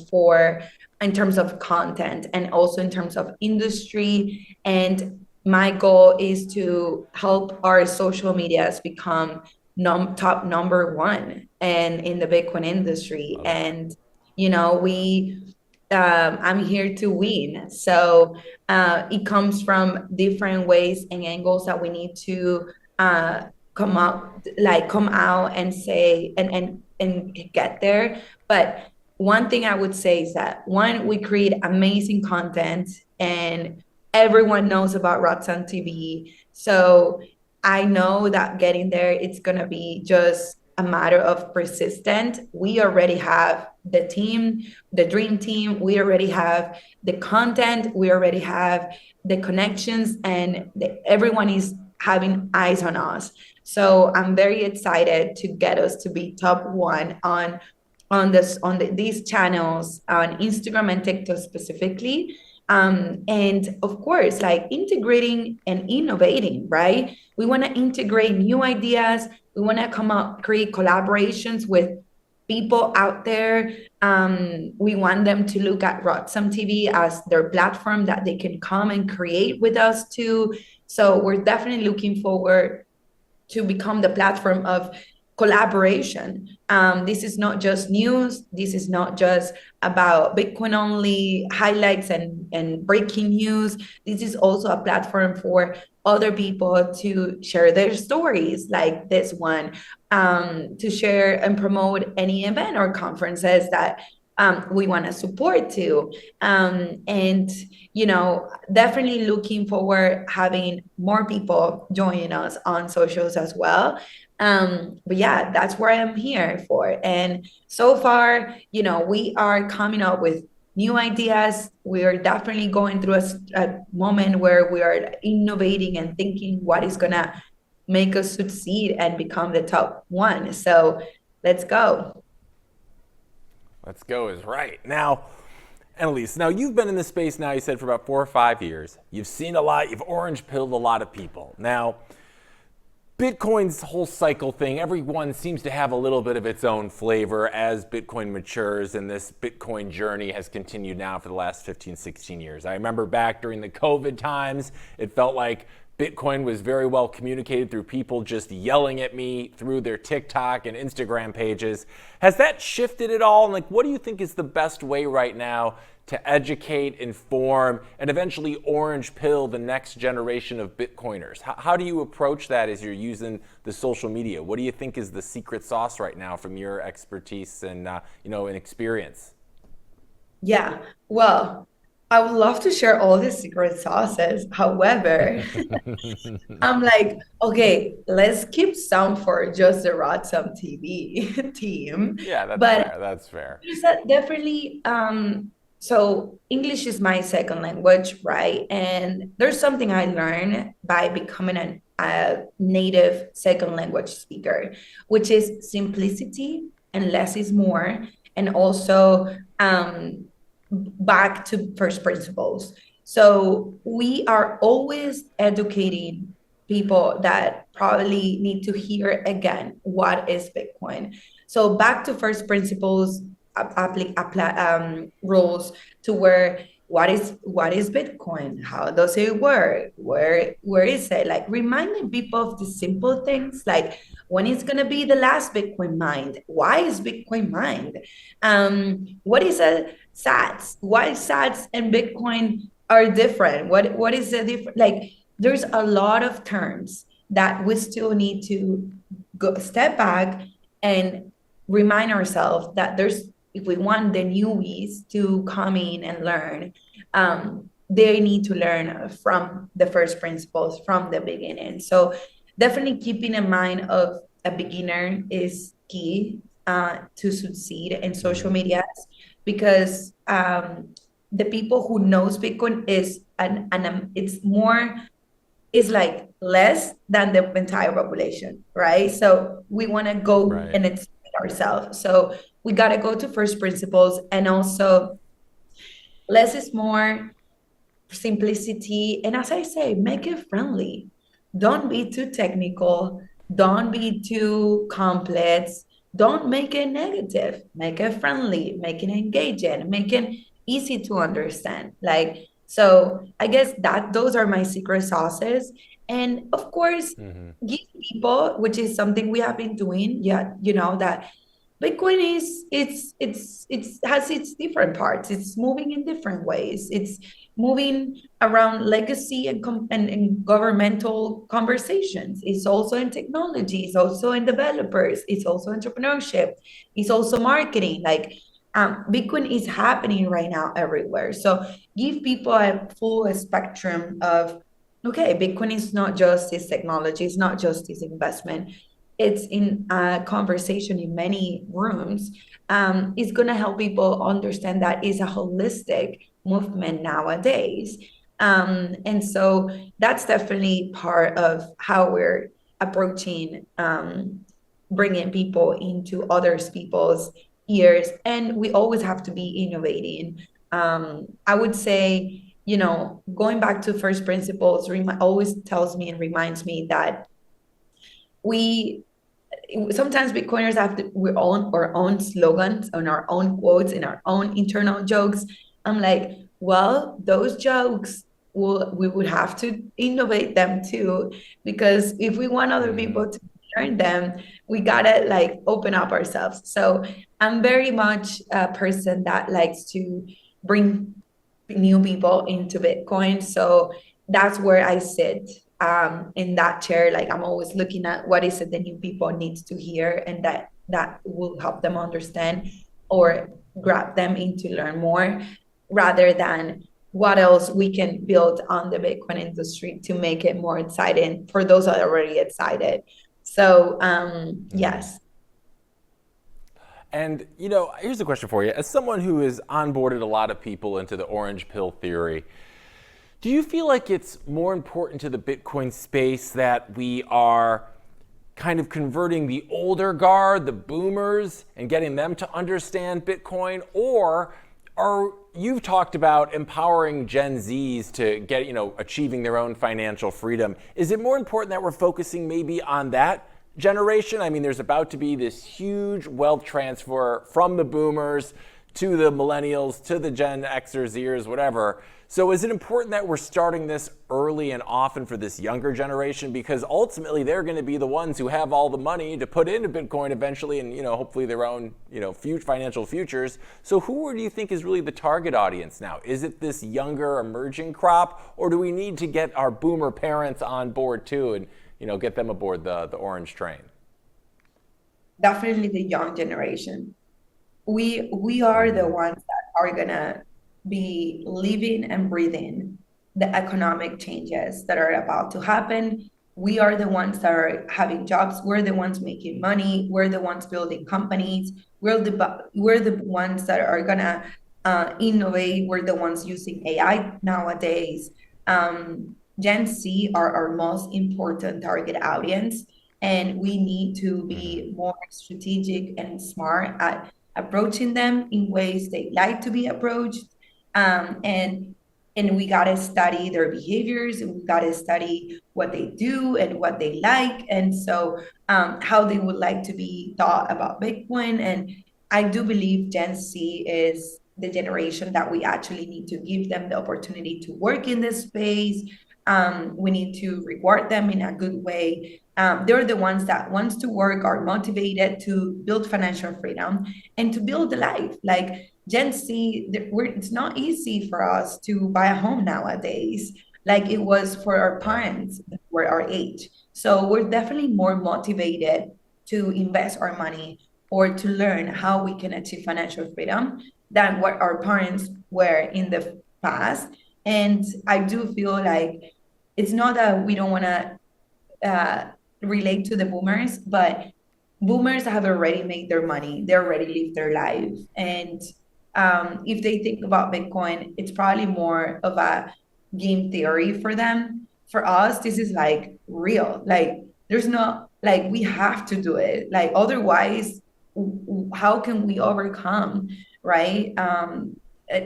E: in terms of content and also in terms of industry. And my goal is to help our social medias become top number one and in the Bitcoin industry. And I'm here to win. So it comes from different ways and angles that we need to come out and say and get there. But one thing I would say is that we create amazing content, and everyone knows about Roxom TV. So I know that getting there, it's gonna be just a matter of persistent. We already have the team, the dream team. We already have the content. We already have the connections, and everyone is having eyes on us. So I'm very excited to get us to be top one on these channels on Instagram and TikTok specifically. And of course, like integrating and innovating, right? We want to integrate new ideas. We want to create collaborations with people out there. We want them to look at Roxom TV as their platform that they can come and create with us too. So we're definitely looking forward to become the platform of collaboration. This is not just news. This is not just about Bitcoin only highlights and breaking news. This is also a platform for other people to share their stories like this one, to share and promote any event or conferences that we want to support too. And, definitely looking forward having more people joining us on socials as well. But yeah, that's where I'm here for. And so far, we are coming up with new ideas. We are definitely going through a moment where we are innovating and thinking what is going to make us succeed and become the top one. So let's go.
A: Let's go is right. Now, Annalise, now you've been in this space now, you said, for about 4 or 5 years. You've seen a lot, you've orange pilled a lot of people. Now, Bitcoin's whole cycle thing, everyone seems to have a little bit of its own flavor as Bitcoin matures, and this Bitcoin journey has continued now for the last 15, 16 years. I remember back during the COVID times, it felt like Bitcoin was very well communicated through people just yelling at me through their TikTok and Instagram pages. Has that shifted at all? And like, what do you think is the best way right now to educate, inform, and eventually orange pill the next generation of Bitcoiners? How do you approach that as you're using the social media? What do you think is the secret sauce right now from your expertise and and experience?
E: Yeah, well, I would love to share all the secret sauces. However, I'm like, okay, let's keep some for just the Roxom TV team.
A: Yeah, that's
E: But
A: fair. That's fair.
E: definitely, so English is my second language, right? And there's something I learned by becoming a native second language speaker, which is simplicity and less is more, and also back to first principles. So we are always educating people that probably need to hear again what is Bitcoin. So back to first principles rules to where what is Bitcoin? How does it work? Where is it? Like reminding people of the simple things, like when is gonna be the last Bitcoin mined? Why is Bitcoin mined? What is a Sats? Why Sats and Bitcoin are different? What is the different? Like there's a lot of terms that we still need to go step back and remind ourselves that if we want the newbies to come in and learn, they need to learn from the first principles from the beginning. So definitely keeping in mind of a beginner is key to succeed in social media, because the people who knows Bitcoin is it's like less than the entire population, right? So we want to go and expand ourselves. So we got to go to first principles, and also less is more, simplicity. And as I say, make it friendly. Don't be too technical. Don't be too complex. Don't make it negative. Make it friendly, make it engaging, make it easy to understand. Like, so I guess that those are my secret sauces. And of course, give people, which is something we have been doing. Yeah, that Bitcoin has its different parts. It's moving in different ways. It's moving around legacy and governmental conversations. It's also in technology. It's also in developers. It's also entrepreneurship. It's also marketing. Like Bitcoin is happening right now everywhere. So give people a full spectrum of, okay, Bitcoin is not just this technology. It's not just this investment. It's in a conversation in many rooms. It's going to help people understand that it's a holistic movement nowadays. And so that's definitely part of how we're approaching bringing people into other people's ears. And we always have to be innovating. I would say, going back to first principles always tells me and reminds me that sometimes Bitcoiners have our own slogans and our own quotes and our own internal jokes. I'm like, well, those jokes we would have to innovate them too, because if we want other people to learn them, we gotta like open up ourselves. So I'm very much a person that likes to bring new people into Bitcoin. So that's where I sit. In that chair, like I'm always looking at what is it the new people needs to hear, and that will help them understand or grab them into learn more, rather than what else we can build on the Bitcoin industry to make it more exciting for those that are already excited. So yes.
A: And here's a question for you. As someone who has onboarded a lot of people into the orange pill theory, Do you feel like it's more important to the Bitcoin space that we are kind of converting the older guard, the boomers, and getting them to understand Bitcoin? Or are you've talked about empowering Gen Zs to get, achieving their own financial freedom. Is it more important that we're focusing maybe on that generation? I mean, there's about to be this huge wealth transfer from the boomers to the millennials, to the Gen Xers, Zers, whatever. So is it important that we're starting this early and often for this younger generation? Because ultimately they're going to be the ones who have all the money to put into Bitcoin eventually and, hopefully their own, financial futures. So who do you think is really the target audience now? Is it this younger emerging crop, or do we need to get our boomer parents on board too and, get them aboard the orange train?
E: Definitely the young generation. We are the ones that are gonna be living and breathing the economic changes that are about to happen. We are the ones that are having jobs. We're the ones making money. We're the ones building companies. We're the ones that are gonna innovate. We're the ones using AI nowadays. Gen Z are our most important target audience, and we need to be more strategic and smart at approaching them in ways they like to be approached. And we gotta study their behaviors, and we gotta study what they do and what they like, and so how they would like to be thought about Bitcoin. And I do believe Gen Z is the generation that we actually need to give them the opportunity to work in this space. We need to reward them in a good way. They're the ones that wants to work, are motivated to build financial freedom and to build a life. Like Gen Z, it's not easy for us to buy a home nowadays, like it was for our parents who were our age. So we're definitely more motivated to invest our money or to learn how we can achieve financial freedom than what our parents were in the past. And I do feel like it's not that we don't want to relate to the boomers, but boomers have already made their money. They already lived their life. And if they think about Bitcoin, it's probably more of a game theory for them. For us, this is like real. Like there's not, like we have to do it. Like otherwise, how can we overcome, right?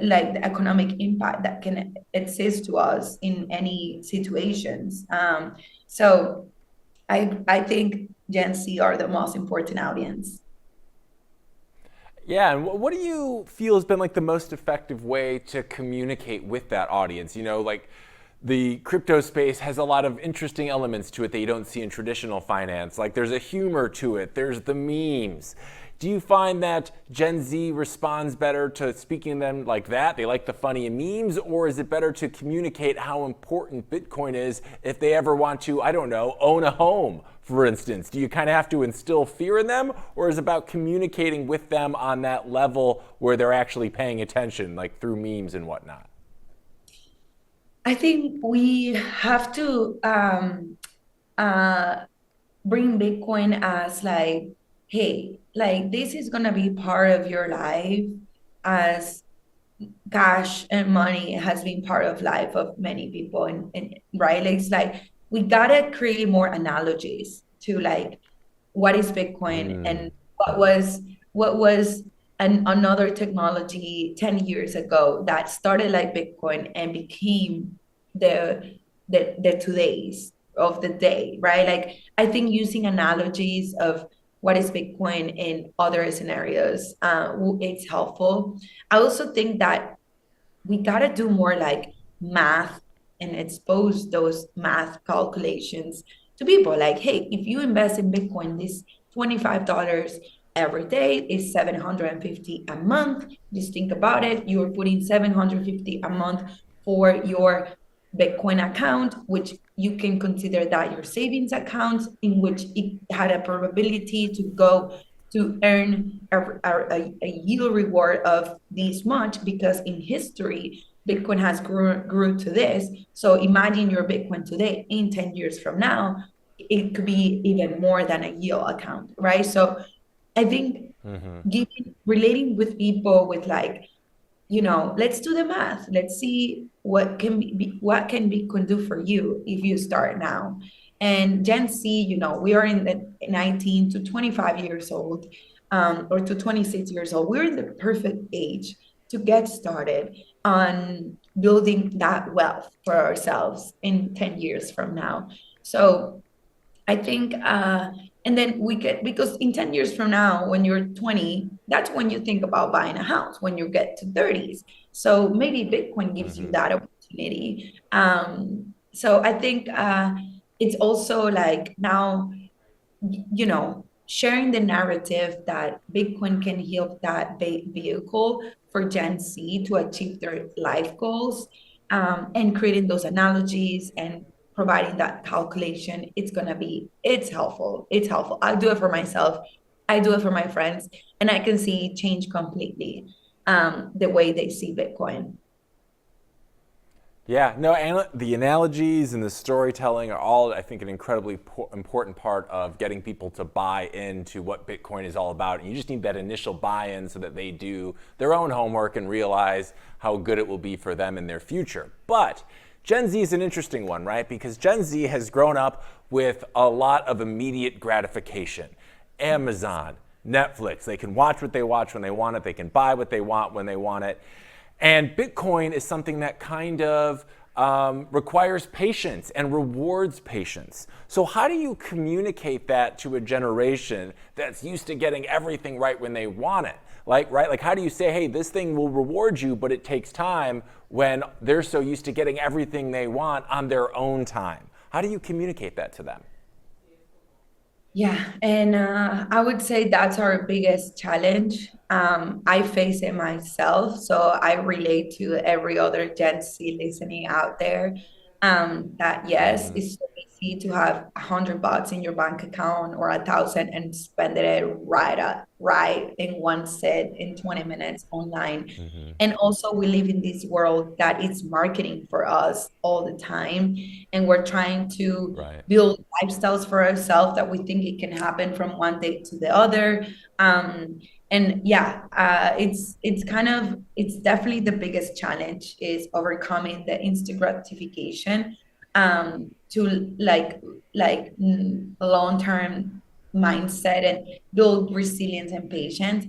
E: Like the economic impact that can exist to us in any situations. So I think Gen Z are the most important audience.
A: Yeah, and what do you feel has been like the most effective way to communicate with that audience? Like the crypto space has a lot of interesting elements to it that you don't see in traditional finance. Like there's a humor to it, there's the memes. Do you find that Gen Z responds better to speaking to them like that? They like the funny memes, or is it better to communicate how important Bitcoin is if they ever want to, I don't know, own a home, for instance? Do you kind of have to instill fear in them, or is it about communicating with them on that level where they're actually paying attention, like through memes and whatnot?
E: I think we have to bring Bitcoin as like, hey, like this is gonna be part of your life as cash and money has been part of life of many people, and right? Like, it's like we gotta create more analogies to like what is Bitcoin and what was another technology 10 years ago that started like Bitcoin and became the today's of the day, right? Like I think using analogies of what is Bitcoin in other scenarios, it's helpful. I also think that we gotta do more like math and expose those math calculations to people. Like, hey, if you invest in Bitcoin, this $25 every day is $750 a month. Just think about it. You're putting $750 a month for your Bitcoin account, which you can consider that your savings account, in which it had a probability to go to earn a yield reward of this much, because in history, Bitcoin has grew to this. So imagine your Bitcoin today in 10 years from now, it could be even more than a yield account, right? So I think relating with people with like let's do the math. Let's see what can Bitcoin do for you if you start now. And Gen Z, we are in the 19 to 25 years old, or to 26 years old. We're in the perfect age to get started on building that wealth for ourselves in 10 years from now. So I think, and then because in 10 years from now, when you're 20, that's when you think about buying a house, when you get to 30s. So maybe Bitcoin gives you that opportunity. So I think it's also like now, sharing the narrative that Bitcoin can help that vehicle for Gen Z to achieve their life goals, and creating those analogies and providing that calculation. It's helpful. It's helpful. I do it for myself. I do it for my friends, and I can see change completely, the way they see Bitcoin.
A: Yeah, no, the analogies and the storytelling are all, I think, an incredibly important part of getting people to buy into what Bitcoin is all about. And you just need that initial buy-in so that they do their own homework and realize how good it will be for them in their future. But Gen Z is an interesting one, right? Because Gen Z has grown up with a lot of immediate gratification. Amazon, Netflix, they can watch what they watch when they want it. They can buy what they want when they want it. And Bitcoin is something that kind of requires patience and rewards patience. So how do you communicate that to a generation that's used to getting everything right when they want it? Like how do you say, hey, this thing will reward you, but it takes time, when they're so used to getting everything they want on their own time? How do you communicate that to them?
E: Yeah, and I would say that's our biggest challenge. I face it myself, so I relate to every other Gen Z listening out there. That yes, it's so easy to have $100 in your bank account or 1,000 and spend it right in one set in 20 minutes online. And also, we live in this world that is marketing for us all the time, and we're trying to build lifestyles for ourselves that we think it can happen from one day to the other. And yeah, it's definitely the biggest challenge is overcoming the instant gratification, to long-term mindset and build resilience and patience.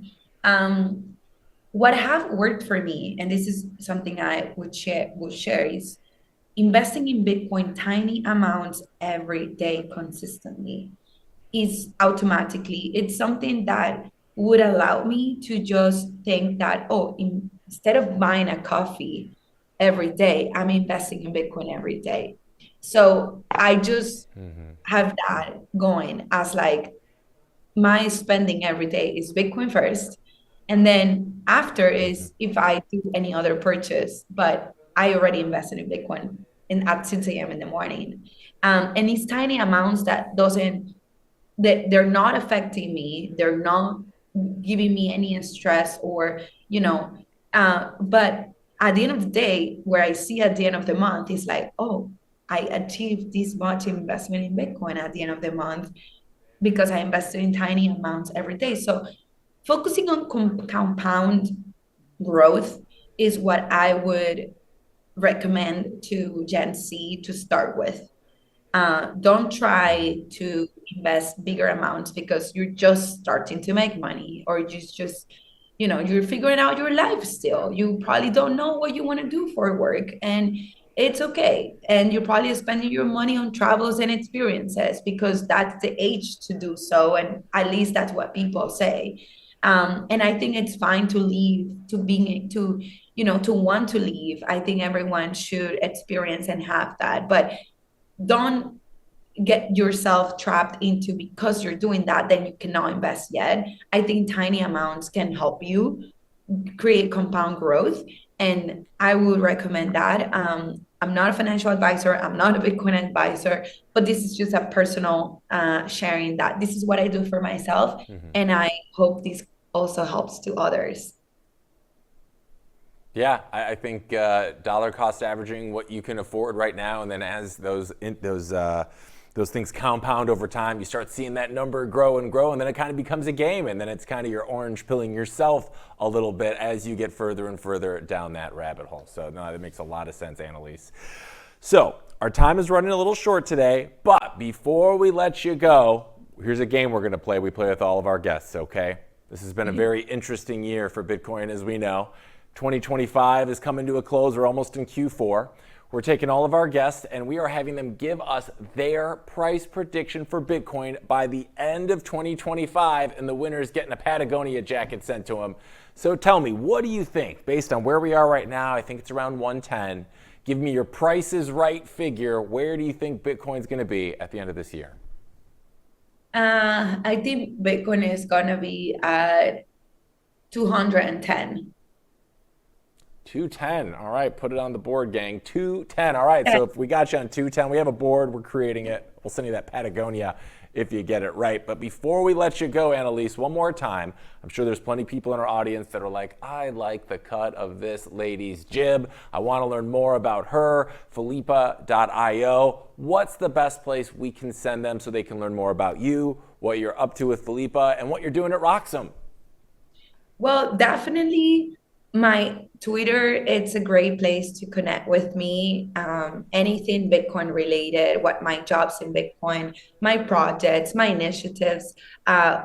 E: What have worked for me, and this is something I would share, is investing in Bitcoin tiny amounts every day consistently. Is automatically, it's something that would allow me to just think that, oh, instead of buying a coffee every day, I'm investing in Bitcoin every day. So I just have that going as like my spending every day is Bitcoin first. And then after is if I do any other purchase, but I already invested in Bitcoin at 6 a.m. in the morning. And it's tiny amounts that they're not affecting me. They're not giving me any stress or, but at the end of the day, where I see at the end of the month is like, oh, I achieved this much investment in Bitcoin at the end of the month because I invested in tiny amounts every day. So focusing on compound growth is what I would recommend to Gen Z to start with. Don't try to invest bigger amounts because you're just starting to make money, or you're figuring out your life still. You probably don't know what you want to do for work, and it's okay. And you're probably spending your money on travels and experiences because that's the age to do so. And at least that's what people say. And I think it's fine to leave, to want to leave. I think everyone should experience and have that, but don't get yourself trapped into, because you're doing that, then you cannot invest yet. I think tiny amounts can help you create compound growth. And I would recommend that. I'm not a financial advisor. I'm not a Bitcoin advisor, but this is just a personal sharing that this is what I do for myself. And I hope this also helps to others.
A: Yeah, I think dollar cost averaging what you can afford right now, and then as those those things compound over time. You start seeing that number grow and grow, and then it kind of becomes a game, and then it's kind of you're orange pilling yourself a little bit as you get further and further down that rabbit hole. So no, that makes a lot of sense, Annalise. So our time is running a little short today, but before we let you go, here's a game we're going to play. We play with all of our guests, okay? This has been a very interesting year for Bitcoin, as we know. 2025 is coming to a close. We're almost in Q4. We're taking all of our guests and we are having them give us their price prediction for Bitcoin by the end of 2025, and the winner is getting a Patagonia jacket sent to them. So tell me, what do you think? Based on where we are right now, I think it's around 110. Give me your Price is Right figure. Where do you think Bitcoin's going to be at the end of this year?
F: I think Bitcoin is going to be at 210.
A: 210. All right, put it on the board, gang. 210. All right, so if we got you on 210, we have a board. We're creating it. We'll send you that Patagonia if you get it right. But before we let you go, Annalise, one more time, I'm sure there's plenty of people in our audience that are like, I like the cut of this lady's jib. I want to learn more about her, Philippa.io. What's the best place we can send them so they can learn more about you, what you're up to with Philippa, and what you're doing at Roxom?
F: Well, definitely my Twitter, it's a great place to connect with me. Anything Bitcoin related, what my jobs in Bitcoin, my projects, my initiatives,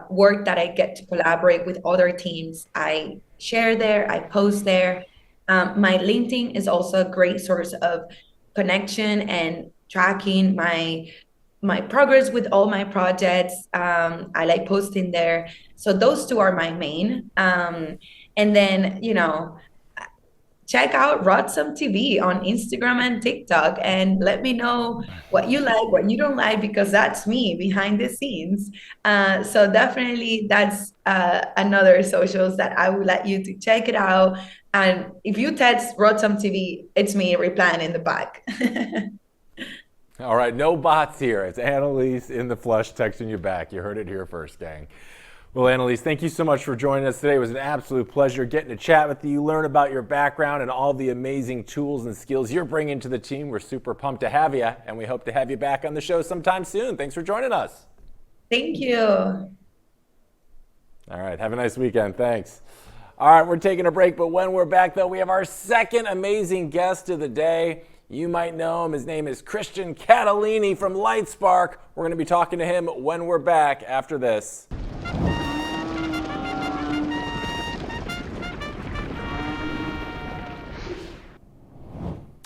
F: work that I get to collaborate with other teams. I share there, I post there. My LinkedIn is also a great source of connection and tracking my progress with all my projects. I like posting there. So those two are my main. And then, check out Roxom TV on Instagram and TikTok and let me know what you like, what you don't like, because that's me behind the scenes. So definitely that's another socials that I would like you to check it out. And if you text Roxom TV, it's me replying in the back.
A: All right, no bots here. It's Annalise in the flesh texting you back. You heard it here first, gang. Well, Annalise, thank you so much for joining us today. It was an absolute pleasure getting to chat with you, learn about your background and all the amazing tools and skills you're bringing to the team. We're super pumped to have you, and we hope to have you back on the show sometime soon. Thanks for joining us.
F: Thank you.
A: All right, have a nice weekend. Thanks. All right, we're taking a break, but when we're back, though, we have our second amazing guest of the day. You might know him. His name is Christian Catalini from Lightspark. We're going to be talking to him when we're back after this.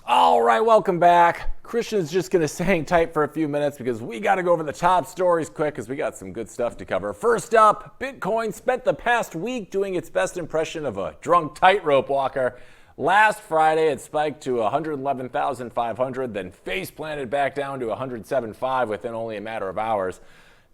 A: All right, welcome back. Christian's just going to hang tight for a few minutes because we got to go over the top stories quick because we got some good stuff to cover. First up, Bitcoin spent the past week doing its best impression of a drunk tightrope walker. Last Friday, it spiked to 111,500, then face planted back down to 107.5 within only a matter of hours.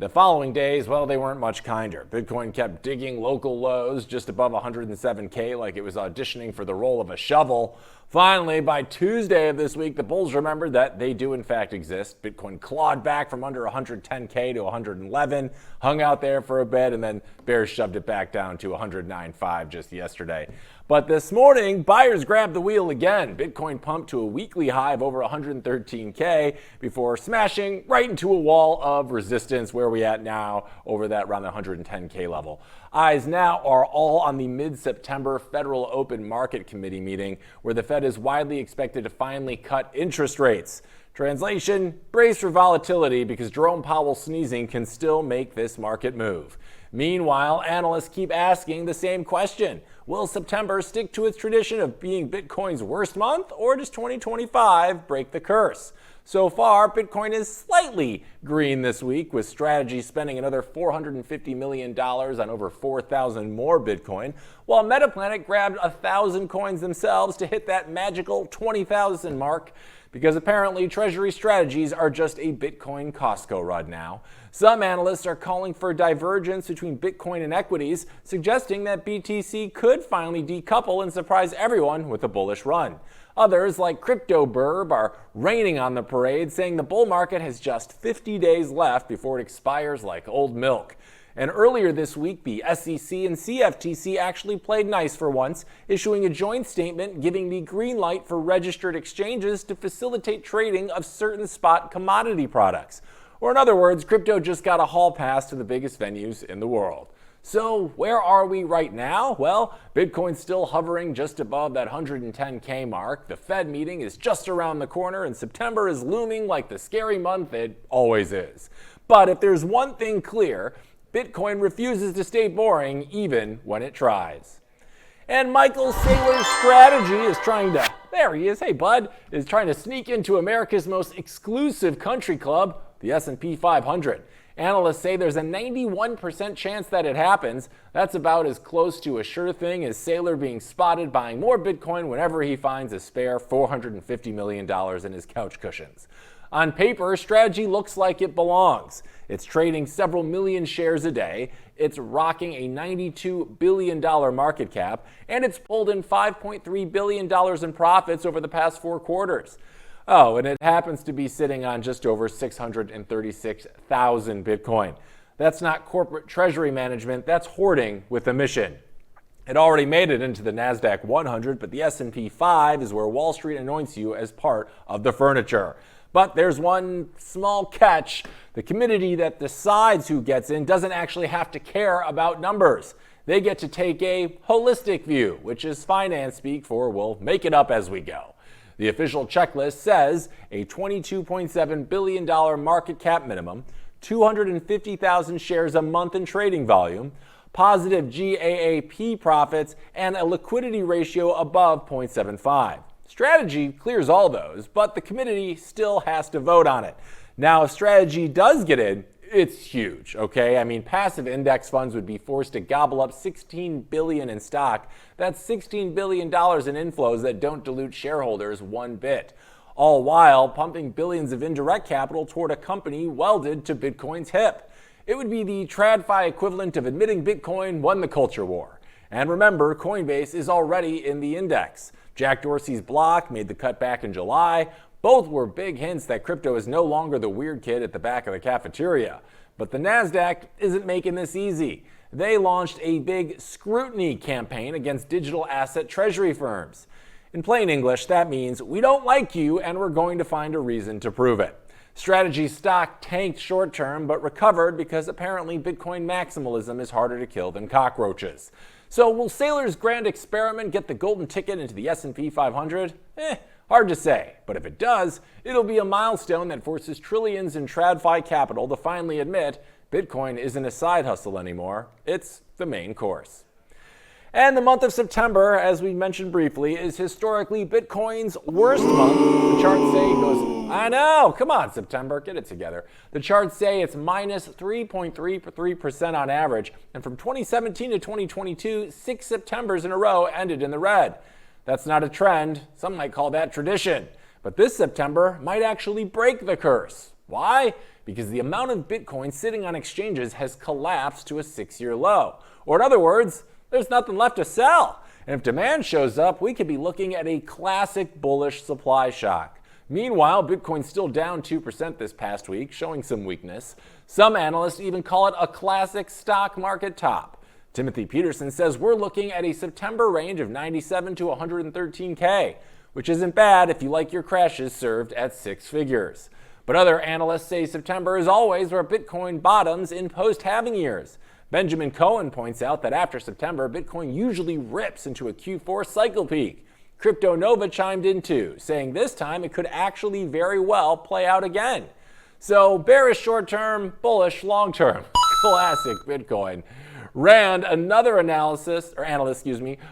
A: The following days, well, they weren't much kinder. Bitcoin kept digging local lows just above 107K like it was auditioning for the role of a shovel. Finally, by Tuesday of this week, the bulls remembered that they do in fact exist. Bitcoin clawed back from under 110K to 111, hung out there for a bit, and then bears shoved it back down to 109.5 just yesterday. But this morning, buyers grabbed the wheel again. Bitcoin pumped to a weekly high of over 113K before smashing right into a wall of resistance. Where are we at now? Over that around the 110K level. Eyes now are all on the mid-September Federal Open Market Committee meeting, where the Fed is widely expected to finally cut interest rates. Translation, brace for volatility because Jerome Powell sneezing can still make this market move. Meanwhile, analysts keep asking the same question. Will September stick to its tradition of being Bitcoin's worst month, or does 2025 break the curse? So far, Bitcoin is slightly green this week, with Strategy spending another $450 million on over 4,000 more Bitcoin, while Metaplanet grabbed 1,000 coins themselves to hit that magical 20,000 mark, because apparently treasury strategies are just a Bitcoin Costco run now. Some analysts are calling for divergence between Bitcoin and equities, suggesting that BTC could finally decouple and surprise everyone with a bullish run. Others, like Crypto Burb, are raining on the parade, saying the bull market has just 50 days left before it expires like old milk. And earlier this week, the SEC and CFTC actually played nice for once, issuing a joint statement giving the green light for registered exchanges to facilitate trading of certain spot commodity products. Or in other words, crypto just got a hall pass to the biggest venues in the world. So where are we right now? Well, Bitcoin's still hovering just above that 110K mark. The Fed meeting is just around the corner, and September is looming like the scary month it always is. But if there's one thing clear, Bitcoin refuses to stay boring even when it tries. And Michael Saylor's strategy is trying to, there he is, hey bud, is trying to sneak into America's most exclusive country club, the S&P 500. Analysts say there's a 91% chance that it happens. That's about as close to a sure thing as Saylor being spotted buying more Bitcoin whenever he finds a spare $450 million in his couch cushions. On paper, strategy looks like it belongs. It's trading several million shares a day, it's rocking a $92 billion market cap, and it's pulled in $5.3 billion in profits over the past 4 quarters. Oh, and it happens to be sitting on just over 636,000 Bitcoin. That's not corporate treasury management, that's hoarding with a mission. It already made it into the NASDAQ 100, but the S&P 5 is where Wall Street anoints you as part of the furniture. But there's one small catch. The committee that decides who gets in doesn't actually have to care about numbers. They get to take a holistic view, which is finance speak for we'll make it up as we go. The official checklist says a $22.7 billion market cap minimum, 250,000 shares a month in trading volume, positive GAAP profits, and a liquidity ratio above 0.75. Strategy clears all those, but the committee still has to vote on it. Now, if strategy does get in, it's huge, okay? I mean, passive index funds would be forced to gobble up $16 billion in stock. That's $16 billion in inflows that don't dilute shareholders one bit, all while pumping billions of indirect capital toward a company welded to Bitcoin's hip. It would be the TradFi equivalent of admitting Bitcoin won the culture war. And remember, Coinbase is already in the index. Jack Dorsey's block made the cut back in July. Both were big hints that crypto is no longer the weird kid at the back of the cafeteria. But the NASDAQ isn't making this easy. They launched a big scrutiny campaign against digital asset treasury firms. In plain English, that means we don't like you and we're going to find a reason to prove it. Strategy stock tanked short term but recovered because apparently Bitcoin maximalism is harder to kill than cockroaches. So will Saylor's grand experiment get the golden ticket into the S&P 500? Hard to say, but if it does, it'll be a milestone that forces trillions in TradFi capital to finally admit Bitcoin isn't a side hustle anymore, it's the main course. And the month of September, as we mentioned briefly, is historically Bitcoin's worst month. The charts say it goes, I know, come on September, get it together. The charts say it's minus 3.33% on average, and from 2017 to 2022, 6 Septembers in a row ended in the red. That's not a trend, some might call that tradition. But this September might actually break the curse. Why? Because the amount of Bitcoin sitting on exchanges has collapsed to a 6-year low. Or in other words, there's nothing left to sell. And if demand shows up, we could be looking at a classic bullish supply shock. Meanwhile, Bitcoin's still down 2% this past week, showing some weakness. Some analysts even call it a classic stock market top. Timothy Peterson says we're looking at a September range of 97 to 113K, which isn't bad if you like your crashes served at 6 figures. But other analysts say September is always where Bitcoin bottoms in post-halving years. Benjamin Cohen points out that after September, Bitcoin usually rips into a Q4 cycle peak. Crypto Nova chimed in too, saying this time it could actually very well play out again. So bearish short term, bullish long term. Classic Bitcoin. Rand, another analyst,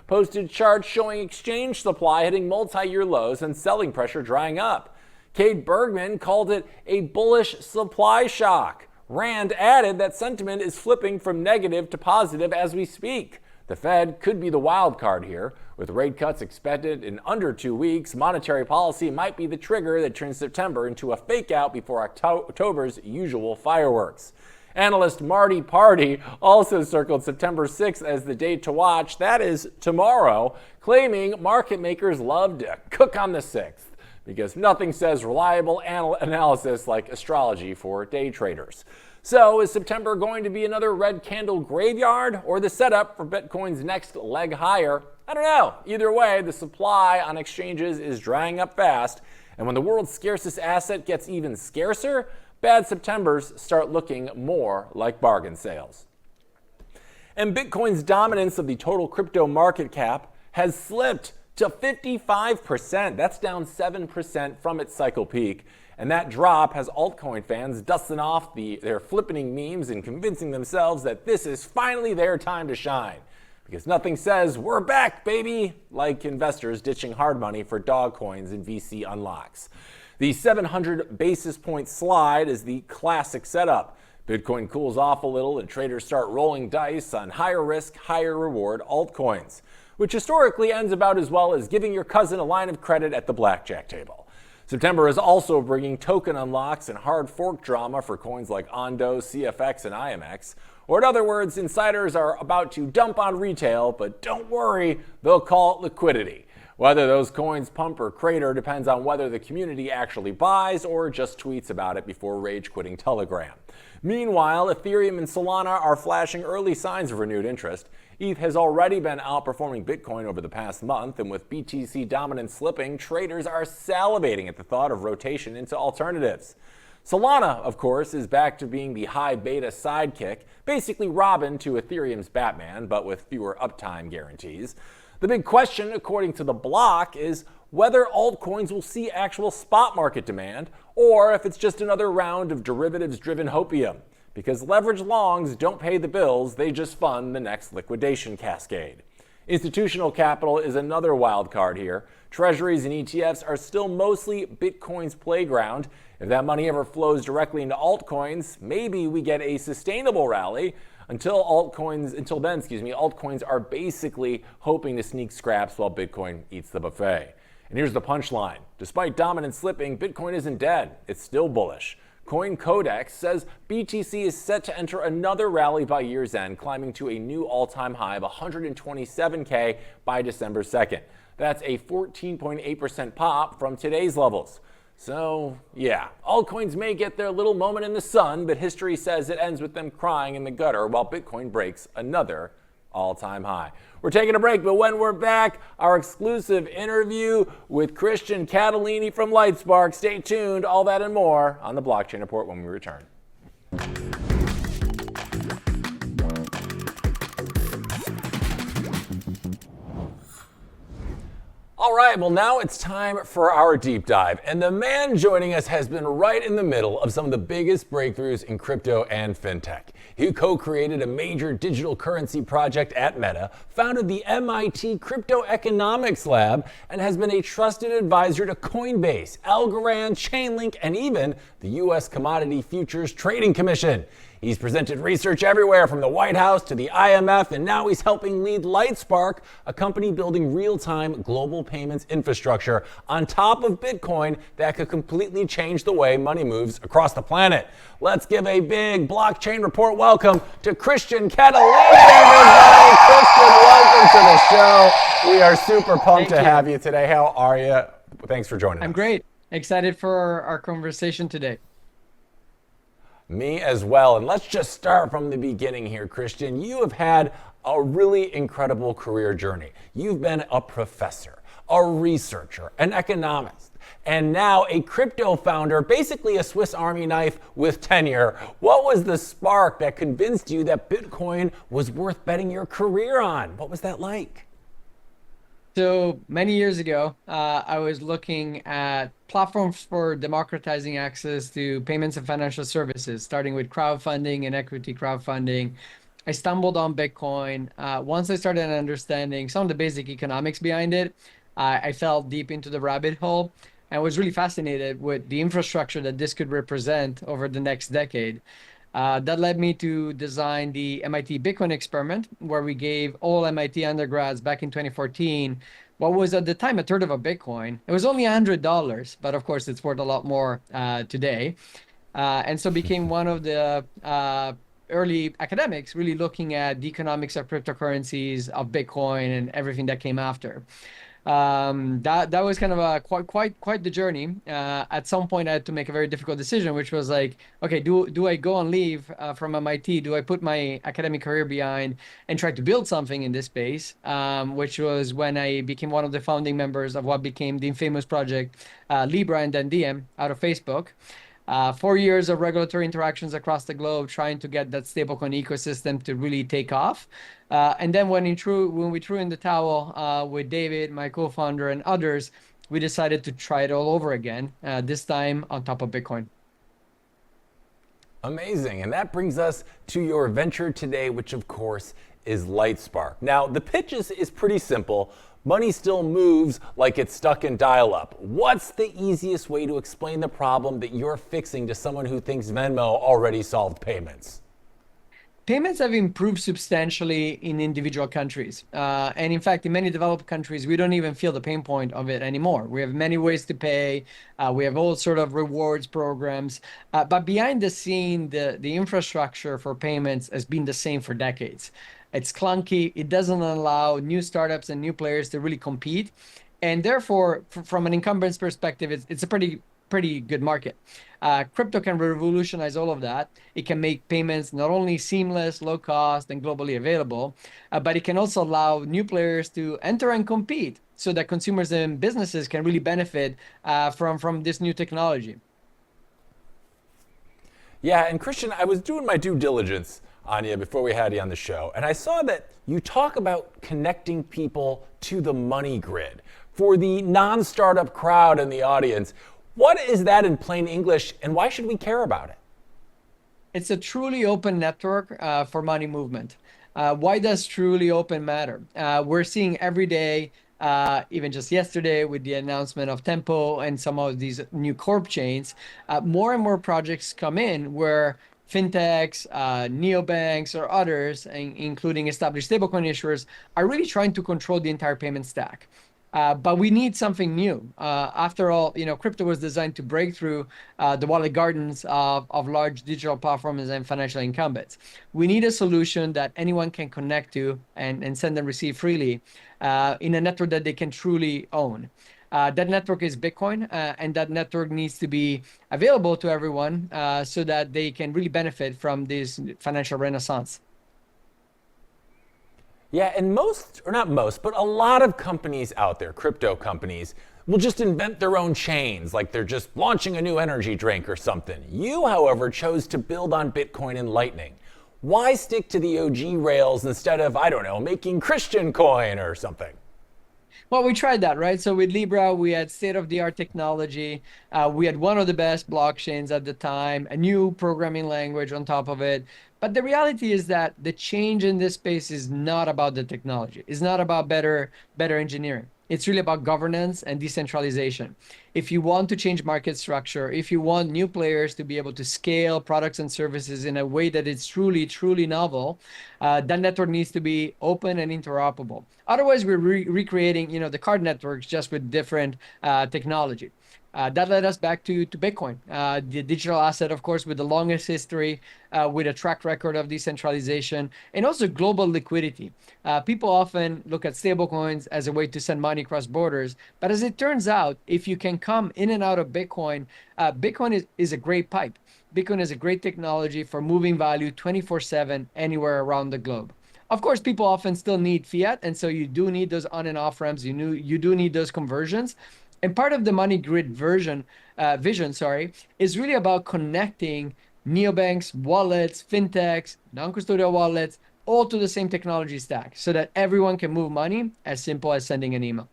A: posted charts showing exchange supply hitting multi-year lows and selling pressure drying up. Kate Bergman called it a bullish supply shock. Rand added that sentiment is flipping from negative to positive as we speak. The Fed could be the wild card here. With rate cuts expected in under 2 weeks, monetary policy might be the trigger that turns September into a fake out before October's usual fireworks. Analyst Marty Party also circled September 6th as the date to watch, that is tomorrow, claiming market makers love to cook on the 6th. Because nothing says reliable analysis like astrology for day traders. So is September going to be another red candle graveyard or the setup for Bitcoin's next leg higher? I don't know. Either way, the supply on exchanges is drying up fast. And when the world's scarcest asset gets even scarcer, bad Septembers start looking more like bargain sales. And Bitcoin's dominance of the total crypto market cap has slipped to 55%. That's down 7% from its cycle peak. And that drop has altcoin fans dusting off their flippening memes and convincing themselves that this is finally their time to shine. Because nothing says, we're back, baby, like investors ditching hard money for dog coins and VC unlocks. The 700 basis point slide is the classic setup. Bitcoin cools off a little and traders start rolling dice on higher risk, higher reward altcoins, which historically ends about as well as giving your cousin a line of credit at the blackjack table. September is also bringing token unlocks and hard fork drama for coins like Ondo, CFX, and IMX. Or in other words, insiders are about to dump on retail, but don't worry, they'll call it liquidity. Whether those coins pump or crater depends on whether the community actually buys or just tweets about it before rage-quitting Telegram. Meanwhile, Ethereum and Solana are flashing early signs of renewed interest. ETH has already been outperforming Bitcoin over the past month, and with BTC dominance slipping, traders are salivating at the thought of rotation into alternatives. Solana, of course, is back to being the high beta sidekick, basically Robin to Ethereum's Batman, but with fewer uptime guarantees. The big question, according to the block, is whether altcoins will see actual spot market demand or if it's just another round of derivatives-driven hopium. Because leveraged longs don't pay the bills, they just fund the next liquidation cascade. Institutional capital is another wild card here. Treasuries and ETFs are still mostly Bitcoin's playground. If that money ever flows directly into altcoins, maybe we get a sustainable rally. Until then, altcoins are basically hoping to sneak scraps while Bitcoin eats the buffet. And here's the punchline. Despite dominance slipping, Bitcoin isn't dead. It's still bullish. Coin Codex says BTC is set to enter another rally by year's end, climbing to a new all-time high of 127K by December 2nd. That's a 14.8% pop from today's levels. So, yeah, altcoins may get their little moment in the sun, but history says it ends with them crying in the gutter while Bitcoin breaks another all-time high. We're taking a break, but when we're back, our exclusive interview with Christian Catalini from Lightspark. Stay tuned, all that and more on the Blockchain Report when we return. All right, well, now it's time for our deep dive. And the man joining us has been right in the middle of some of the biggest breakthroughs in crypto and fintech. He co-created a major digital currency project at Meta, founded the MIT Crypto Economics Lab, and has been a trusted advisor to Coinbase, Algorand, Chainlink, and even the U.S. Commodity Futures Trading Commission. He's presented research everywhere from the White House to the IMF, and now he's helping lead Lightspark, a company building real-time global payments infrastructure on top of Bitcoin that could completely change the way money moves across the planet. Let's give a big blockchain report welcome to Christian Catalini, everybody. Christian, welcome to the show. We are super pumped to have you today. How are you? Thanks for joining us.
G: I'm great. Excited for our conversation today.
A: Me as well. And let's just start from the beginning here, Christian. You have had a really incredible career journey. You've been a professor, a researcher, an economist, and now a crypto founder, basically a Swiss Army knife with tenure. What was the spark that convinced you that Bitcoin was worth betting your career on? What was that like?
G: So many years ago, I was looking at platforms for democratizing access to payments and financial services, starting with crowdfunding and equity crowdfunding. I stumbled on Bitcoin. Once I started understanding some of the basic economics behind it, I fell deep into the rabbit hole and was really fascinated with the infrastructure that this could represent over the next decade. That led me to design the MIT Bitcoin experiment, where we gave all MIT undergrads back in 2014 what was at the time a third of a Bitcoin. It was only $100, but of course it's worth a lot more today. And so became one of the early academics really looking at the economics of cryptocurrencies, of Bitcoin, and everything that came after. That was kind of a quite the journey. At some point, I had to make a very difficult decision, which was like, okay, do I go on leave from MIT? Do I put my academic career behind and try to build something in this space? Which was when I became one of the founding members of what became the infamous project Libra and then Diem out of Facebook. 4 years of regulatory interactions across the globe, trying to get that stablecoin ecosystem to really take off. And then when we threw in the towel with David, my co-founder, and others, we decided to try it all over again, this time on top of Bitcoin.
A: Amazing. And that brings us to your venture today, which of course is Lightspark. Now, the pitch is pretty simple. Money still moves like it's stuck in dial-up. What's the easiest way to explain the problem that you're fixing to someone who thinks Venmo already solved payments?
G: Payments have improved substantially in individual countries. And in fact, in many developed countries, we don't even feel the pain point of it anymore. We have many ways to pay. We have all sort of rewards programs. But behind the scene, the infrastructure for payments has been the same for decades. It's clunky. It doesn't allow new startups and new players to really compete. And therefore, from an incumbent's perspective, it's a pretty good market. Crypto can revolutionize all of that. It can make payments not only seamless, low cost, and globally available, but it can also allow new players to enter and compete so that consumers and businesses can really benefit from this new technology.
A: Yeah, and Christian, I was doing my due diligence on you before we had you on the show, and I saw that you talk about connecting people to the money grid. For the non-startup crowd in the audience, what is that in plain English, and why should we care about it?
G: It's a truly open network for money movement. Why does truly open matter? We're seeing every day, even just yesterday with the announcement of Tempo and some of these new corp chains, more and more projects come in where fintechs, neobanks, or others, including established stablecoin issuers, are really trying to control the entire payment stack. But we need something new. After all, crypto was designed to break through the walled gardens of large digital platforms and financial incumbents. We need a solution that anyone can connect to and send and receive freely in a network that they can truly own. That network is Bitcoin, and that network needs to be available to everyone so that they can really benefit from this financial renaissance.
A: Yeah, and most, or not most, but a lot of companies out there, crypto companies, will just invent their own chains, like they're just launching a new energy drink or something. You, however, chose to build on Bitcoin and Lightning. Why stick to the OG rails instead of, I don't know, making Christian coin or something?
G: Well, we tried that, right? So with Libra, we had state-of-the-art technology. We had one of the best blockchains at the time, a new programming language on top of it. But the reality is that the change in this space is not about the technology. It's not about better engineering. It's really about governance and decentralization. If you want to change market structure, if you want new players to be able to scale products and services in a way that is truly, truly novel, that network needs to be open and interoperable. Otherwise, we're recreating, the card networks just with different technology. That led us back to Bitcoin, the digital asset, of course, with the longest history, with a track record of decentralization, and also global liquidity. People often look at stablecoins as a way to send money across borders, but as it turns out, if you can come in and out of Bitcoin, Bitcoin is a great pipe. Bitcoin is a great technology for moving value 24/7 anywhere around the globe. Of course, people often still need fiat, and so you do need those on and off ramps. You do need those conversions. And part of the money grid vision, is really about connecting neobanks, wallets, fintechs, non-custodial wallets, all to the same technology stack so that everyone can move money as simple as sending an email.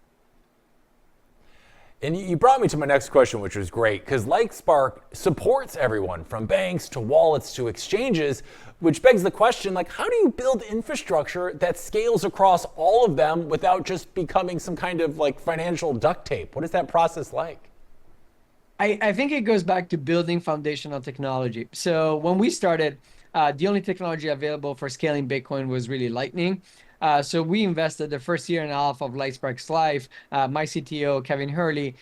A: And you brought me to my next question, which was great, because Lightspark supports everyone from banks to wallets to exchanges, which begs the question, how do you build infrastructure that scales across all of them without just becoming some kind of financial duct tape? What is that process like?
G: I think it goes back to building foundational technology. So when we started, the only technology available for scaling Bitcoin was really Lightning. So we invested the first year and a half of Lightspark's life. My CTO, Kevin Hurley,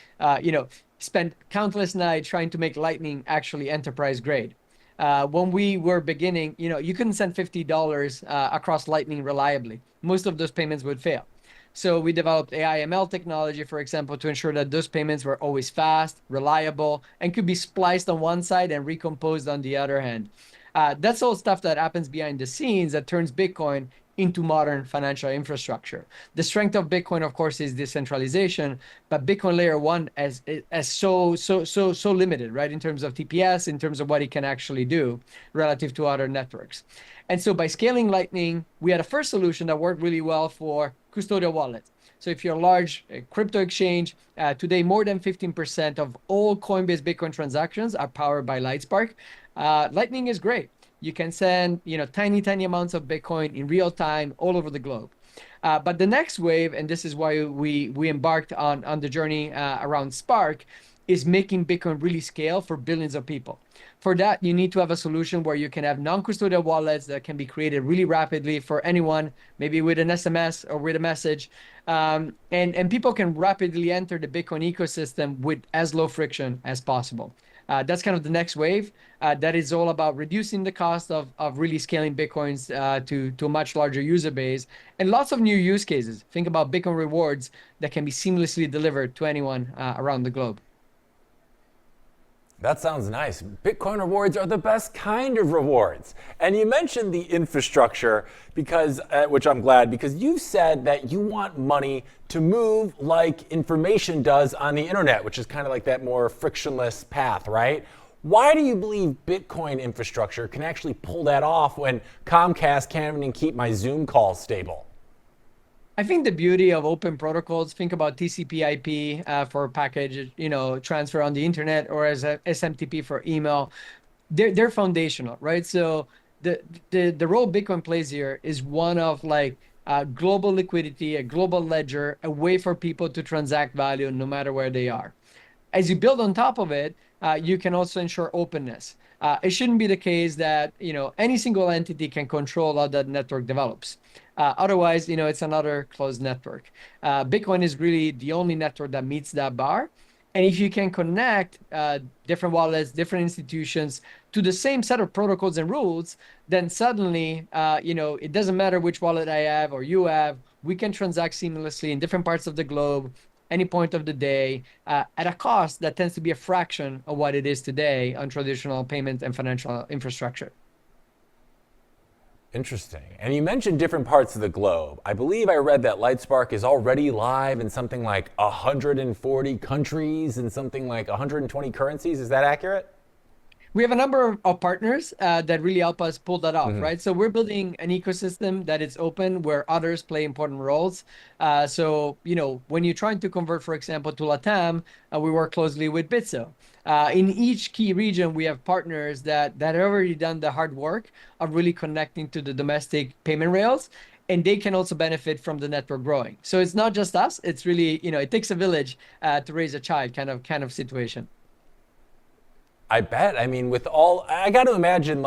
G: spent countless nights trying to make Lightning actually enterprise grade. When we were beginning, you couldn't send $50 across Lightning reliably. Most of those payments would fail. So we developed AI/ML technology, for example, to ensure that those payments were always fast, reliable, and could be spliced on one side and recomposed on the other hand. That's all stuff that happens behind the scenes that turns Bitcoin into modern financial infrastructure. The strength of Bitcoin, of course, is decentralization, but Bitcoin layer one as so limited, right? In terms of TPS, in terms of what it can actually do relative to other networks. And so by scaling Lightning, we had a first solution that worked really well for custodial wallets. So if you're a large crypto exchange, today more than 15% of all Coinbase Bitcoin transactions are powered by Lightspark. Lightning is great. You can send, tiny amounts of Bitcoin in real time all over the globe. But the next wave, and this is why we embarked on the journey around Spark, is making Bitcoin really scale for billions of people. For that, you need to have a solution where you can have non-custodial wallets that can be created really rapidly for anyone, maybe with an SMS or with a message. And people can rapidly enter the Bitcoin ecosystem with as low friction as possible. That's kind of the next wave. That is all about reducing the cost of really scaling Bitcoins to a much larger user base and lots of new use cases. Think about Bitcoin rewards that can be seamlessly delivered to anyone around the globe.
A: That sounds nice. Bitcoin rewards are the best kind of rewards. And you mentioned the infrastructure because, which I'm glad, because you said that you want money to move like information does on the internet, which is kind of like that more frictionless path, right? Why do you believe Bitcoin infrastructure can actually pull that off when Comcast can't even keep my Zoom calls stable?
G: I think the beauty of open protocols, think about TCP/IP for package, transfer on the internet, or as a SMTP for email. They're foundational, right? So the role Bitcoin plays here is one of global liquidity, a global ledger, a way for people to transact value no matter where they are. As you build on top of it, you can also ensure openness. It shouldn't be the case that any single entity can control how that network develops. Otherwise, it's another closed network. Bitcoin is really the only network that meets that bar. And if you can connect different wallets, different institutions to the same set of protocols and rules, then suddenly, it doesn't matter which wallet I have or you have, we can transact seamlessly in different parts of the globe, any point of the day, at a cost that tends to be a fraction of what it is today on traditional payment and financial infrastructure.
A: Interesting. And you mentioned different parts of the globe. I believe I read that Lightspark is already live in something like 140 countries and something like 120 currencies. Is that accurate?
G: We have a number of partners that really help us pull that off, right? So we're building an ecosystem that is open where others play important roles. So, when you're trying to convert, for example, to LATAM, we work closely with Bitso. In each key region, we have partners that have already done the hard work of really connecting to the domestic payment rails, and they can also benefit from the network growing. So it's not just us. It's really, it takes a village to raise a child kind of situation.
A: I bet. I mean, I got to imagine,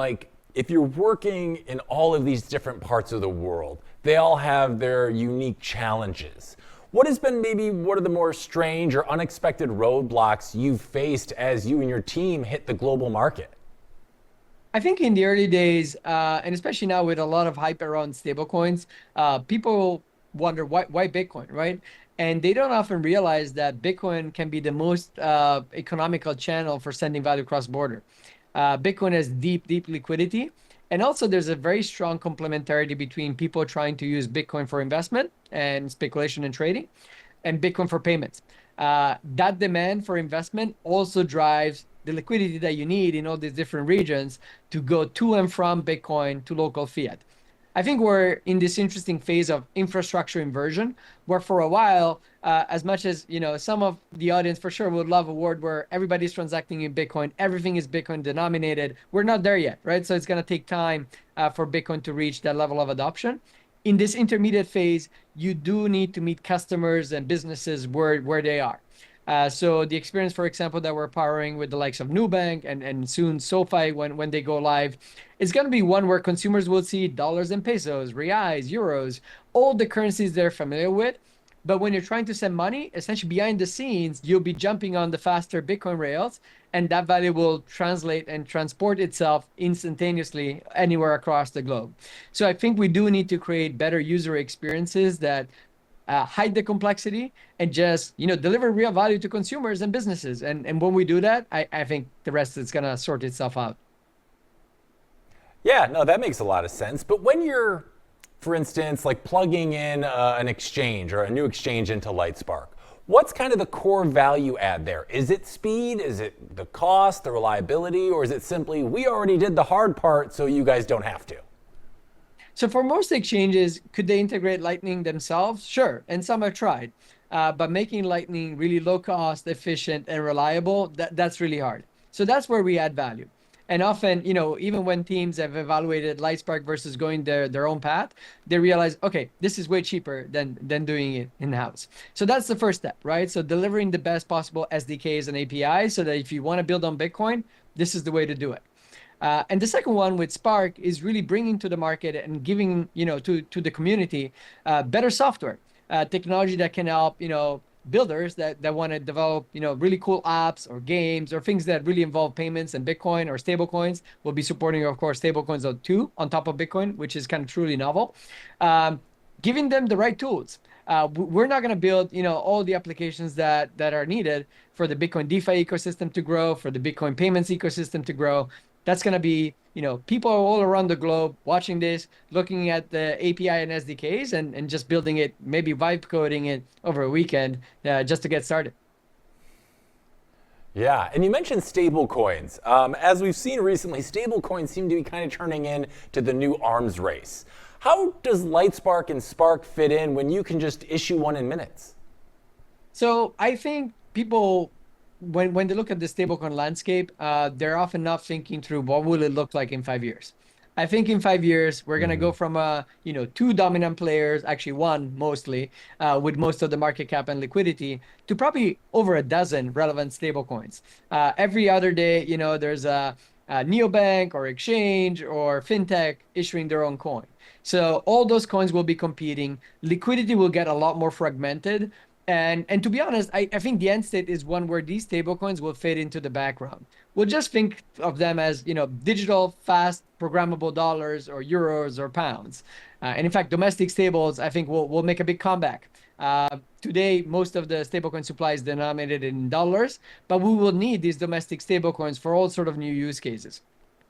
A: if you're working in all of these different parts of the world, they all have their unique challenges. What has been maybe one of the more strange or unexpected roadblocks you've faced as you and your team hit the global market?
G: I think in the early days, and especially now with a lot of hype around stablecoins, people wonder why Bitcoin, right? And they don't often realize that Bitcoin can be the most economical channel for sending value cross border. Bitcoin has deep liquidity. And also there's a very strong complementarity between people trying to use Bitcoin for investment and speculation and trading and Bitcoin for payments. That demand for investment also drives the liquidity that you need in all these different regions to go to and from Bitcoin to local fiat. I think we're in this interesting phase of infrastructure inversion, where for a while, as much as some of the audience for sure would love a world where everybody's transacting in Bitcoin, everything is Bitcoin denominated. We're not there yet, right? So it's going to take time for Bitcoin to reach that level of adoption. In this intermediate phase, you do need to meet customers and businesses where they are. So the experience, for example, that we're powering with the likes of Nubank and soon SoFi when they go live, is going to be one where consumers will see dollars and pesos, reais, euros, all the currencies they're familiar with. But when you're trying to send money, essentially behind the scenes, you'll be jumping on the faster Bitcoin rails, and that value will translate and transport itself instantaneously anywhere across the globe. So I think we do need to create better user experiences that hide the complexity and just deliver real value to consumers and businesses. And when we do that, I think the rest is going to sort itself out.
A: Yeah, no, that makes a lot of sense. But when you're for instance, like plugging in an exchange or a new exchange into Lightspark, what's kind of the core value add there? Is it speed? Is it the cost, the reliability, or is it simply we already did the hard part so you guys don't have to?
G: So for most exchanges, could they integrate Lightning themselves? Sure, and some have tried. But making Lightning really low cost, efficient, and reliable, that's really hard. So that's where we add value. And often, even when teams have evaluated Lightspark versus going their own path, they realize, okay, this is way cheaper than doing it in-house. So that's the first step, right? So delivering the best possible SDKs and APIs so that if you want to build on Bitcoin, this is the way to do it. And the second one with Spark is really bringing to the market and giving, to the community better software, technology that can help, builders that want to develop, really cool apps or games or things that really involve payments and Bitcoin or stablecoins. We'll be supporting, of course, stablecoins too on top of Bitcoin, which is kind of truly novel. Giving them the right tools. We're not going to build, all the applications that are needed for the Bitcoin DeFi ecosystem to grow, for the Bitcoin payments ecosystem to grow. That's going to be, people all around the globe watching this, looking at the API and SDKs and just building it, maybe vibe coding it over a weekend just to get started.
A: Yeah, and you mentioned stable coins. As we've seen recently, stable coins seem to be kind of turning into the new arms race. How does Lightspark and Spark fit in when you can just issue one in minutes?
G: So I think people, when they look at the stablecoin landscape, they're often not thinking through what will it look like in 5 years. I think in 5 years, we're going to go from, two dominant players, actually one mostly, with most of the market cap and liquidity, to probably over a dozen relevant stablecoins. Every other day, there's a neobank or exchange or fintech issuing their own coin. So all those coins will be competing. Liquidity will get a lot more fragmented. And to be honest, I think the end state is one where these stablecoins will fade into the background. We'll just think of them as, digital, fast, programmable dollars or euros or pounds. And in fact, domestic stables, I think will make a big comeback. Today, most of the stablecoin supply is denominated in dollars, but we will need these domestic stablecoins for all sort of new use cases.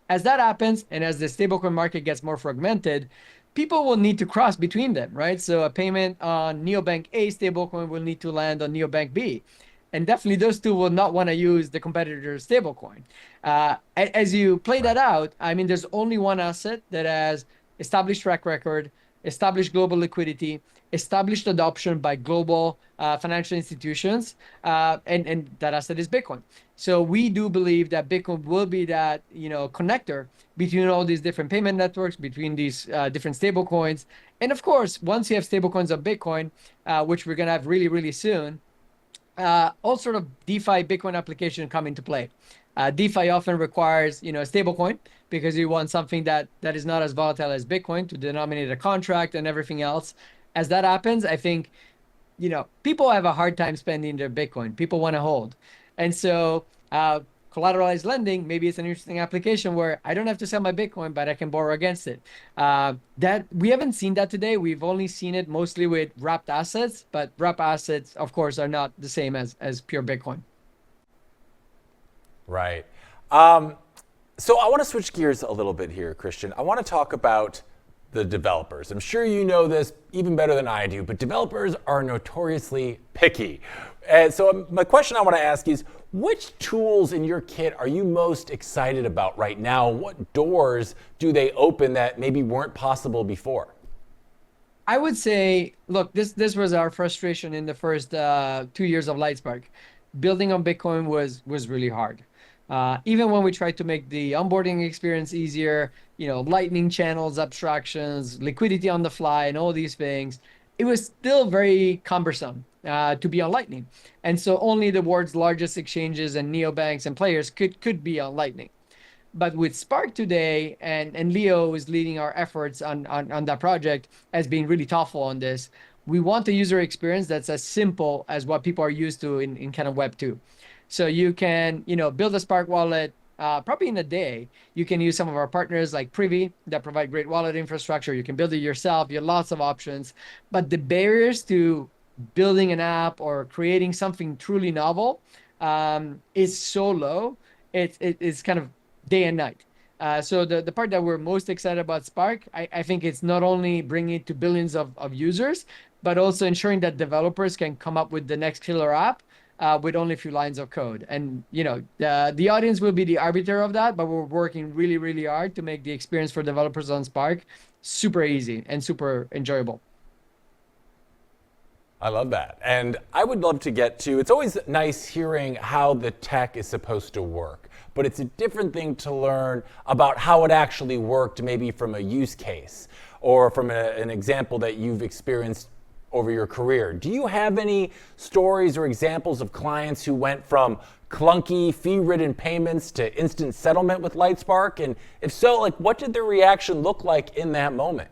G: As that happens, and as the stablecoin market gets more fragmented, people will need to cross between them, right? So a payment on neobank A stablecoin will need to land on neobank B. And definitely those two will not want to use the competitor's stablecoin. As you play that out, I mean, there's only one asset that has established track record, established global liquidity, established adoption by global financial institutions, and that asset is Bitcoin. So we do believe that Bitcoin will be that, connector between all these different payment networks, between these different stable coins. And of course, once you have stable coins of Bitcoin, which we're going to have really, really soon, all sort of DeFi Bitcoin application come into play. DeFi often requires, a stable coin because you want something that is not as volatile as Bitcoin to denominate a contract and everything else. As that happens, I think, people have a hard time spending their Bitcoin. People want to hold. And so collateralized lending, maybe it's an interesting application where I don't have to sell my Bitcoin, but I can borrow against it. That we haven't seen that today. We've only seen it mostly with wrapped assets, but wrapped assets, of course, are not the same as pure Bitcoin.
A: Right. So I want to switch gears a little bit here, Christian. I want to talk about the developers. I'm sure you know this even better than I do, but developers are notoriously picky. And so my question I want to ask is, which tools in your kit are you most excited about right now? What doors do they open that maybe weren't possible before?
G: I would say, look, this was our frustration in the first 2 years of Lightspark. Building on Bitcoin was really hard. Even when we tried to make the onboarding experience easier, lightning channels, abstractions, liquidity on the fly, and all these things, it was still very cumbersome to be on Lightning. And so only the world's largest exchanges and neobanks and players could be on Lightning. But with Spark today, and Leo is leading our efforts on that project as being really thoughtful on this, we want a user experience that's as simple as what people are used to in kind of Web 2. So you can, build a Spark wallet probably in a day. You can use some of our partners like Privy that provide great wallet infrastructure. You can build it yourself. You have lots of options. But the barriers to building an app or creating something truly novel is so low. It's kind of day and night. So the part that we're most excited about Spark, I think it's not only bringing it to billions of users, but also ensuring that developers can come up with the next killer app with only a few lines of code. And the audience will be the arbiter of that, but we're working really, really hard to make the experience for developers on Spark super easy and super enjoyable.
A: I love that. And I would love to get to, it's always nice hearing how the tech is supposed to work, but it's a different thing to learn about how it actually worked, maybe from a use case or from an example that you've experienced over your career. Do you have any stories or examples of clients who went from clunky, fee-ridden payments to instant settlement with Lightspark? And if so, like, what did their reaction look like in that moment?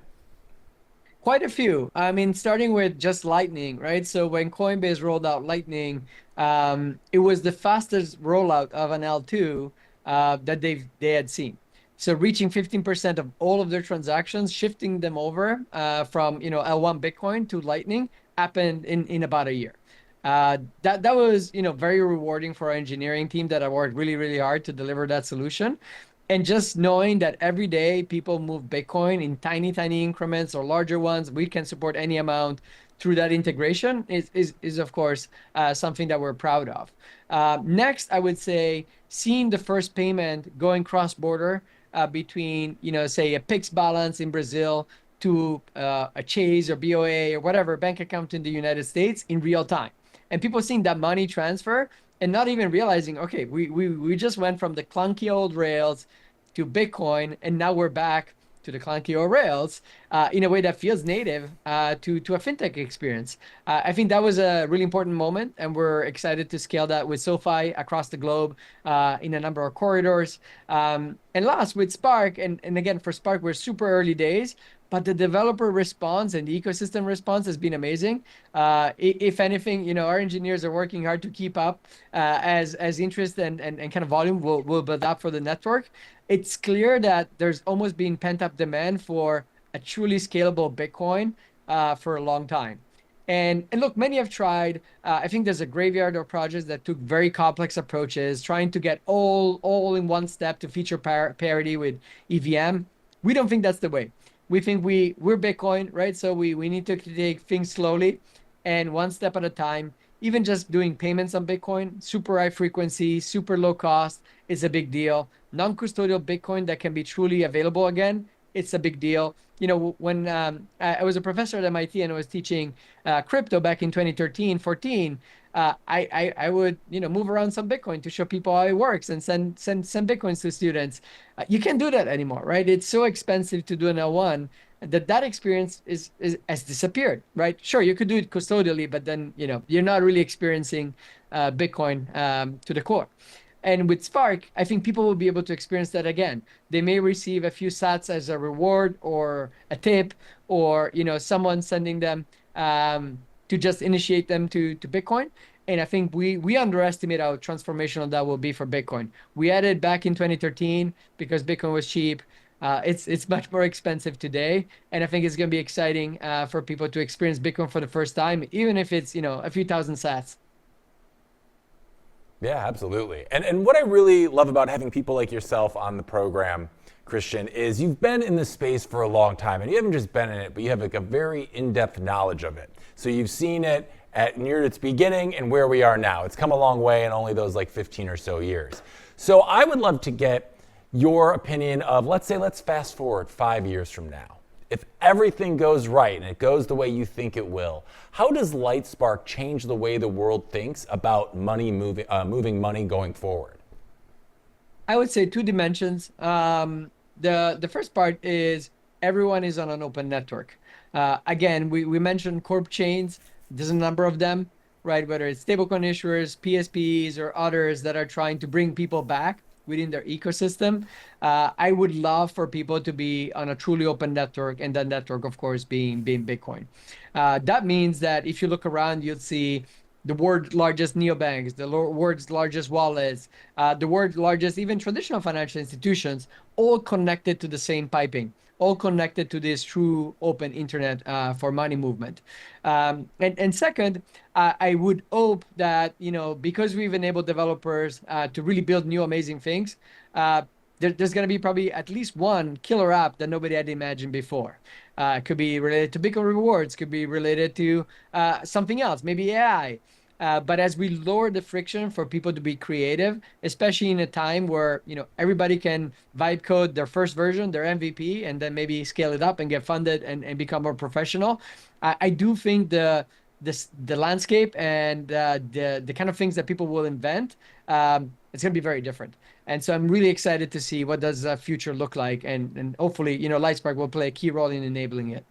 G: Quite a few. I mean, starting with just Lightning, right? So when Coinbase rolled out Lightning, it was the fastest rollout of an L2 that they had seen. So reaching 15% of all of their transactions, shifting them over from L1 Bitcoin to Lightning happened in about a year. That was very rewarding for our engineering team that I worked really, really hard to deliver that solution. And just knowing that every day people move Bitcoin in tiny, tiny increments or larger ones, we can support any amount through that integration is of course, something that we're proud of. Next, I would say seeing the first payment going cross-border between, say a Pix balance in Brazil to a Chase or BOA or whatever bank account in the United States in real time. And people seeing that money transfer and not even realizing, okay, we just went from the clunky old rails to Bitcoin, and now we're back to the clunky old rails in a way that feels native to a fintech experience. I think that was a really important moment, and we're excited to scale that with SoFi across the globe in a number of corridors. And last, with Spark, and again, for Spark, we're super early days, but the developer response and the ecosystem response has been amazing. If anything, our engineers are working hard to keep up as interest and kind of volume will build up for the network. It's clear that there's almost been pent-up demand for a truly scalable Bitcoin for a long time. And look, many have tried. I think there's a graveyard of projects that took very complex approaches, trying to get all in one step to feature parity with EVM. We don't think that's the way. We think we're Bitcoin, right? So we need to take things slowly and one step at a time. Even just doing payments on Bitcoin, super high frequency, super low cost, is a big deal. Non-custodial Bitcoin that can be truly available again, it's a big deal. When I was a professor at MIT and I was teaching crypto back in 2013, 14, I would move around some Bitcoin to show people how it works and send Bitcoins to students. You can't do that anymore, right? It's so expensive to do an L1 that experience has disappeared, right? Sure, you could do it custodially, but then you're not really experiencing Bitcoin to the core. And with Spark, I think people will be able to experience that again. They may receive a few sats as a reward or a tip, or someone sending them to just initiate them to Bitcoin. And I think we underestimate how transformational that will be for Bitcoin. We added back in 2013 because Bitcoin was cheap. It's much more expensive today, and I think it's going to be exciting for people to experience Bitcoin for the first time, even if it's a few thousand sats.
A: Yeah, absolutely. And what I really love about having people like yourself on the program, Christian, is you've been in this space for a long time, and you haven't just been in it, but you have like a very in-depth knowledge of it. So you've seen it at near its beginning and where we are now. It's come a long way in only those like 15 or so years. So I would love to get your opinion of, let's fast forward 5 years from now. If everything goes right and it goes the way you think it will, how does Lightspark change the way the world thinks about money moving money going forward?
G: I would say two dimensions. The first part is everyone is on an open network. Again, we mentioned corp chains. There's a number of them, right? Whether it's stablecoin issuers, PSPs, or others that are trying to bring people back within their ecosystem. I would love for people to be on a truly open network, and that network, of course, being Bitcoin. That means that if you look around, you'll see the world's largest neobanks, the world's largest wallets, the world's largest even traditional financial institutions, all connected to the same piping, all connected to this true open internet for money movement. And second, I would hope that, because we've enabled developers to really build new amazing things, there's going to be probably at least one killer app that nobody had imagined before. Could be related to Bitcoin rewards, could be related to something else, maybe AI. But as we lower the friction for people to be creative, especially in a time where everybody can vibe code their first version, their MVP, and then maybe scale it up and get funded and become more professional, I do think the landscape and the kind of things that people will invent, it's going to be very different. And so I'm really excited to see what does the future look like, and hopefully Lightspark will play a key role in enabling it.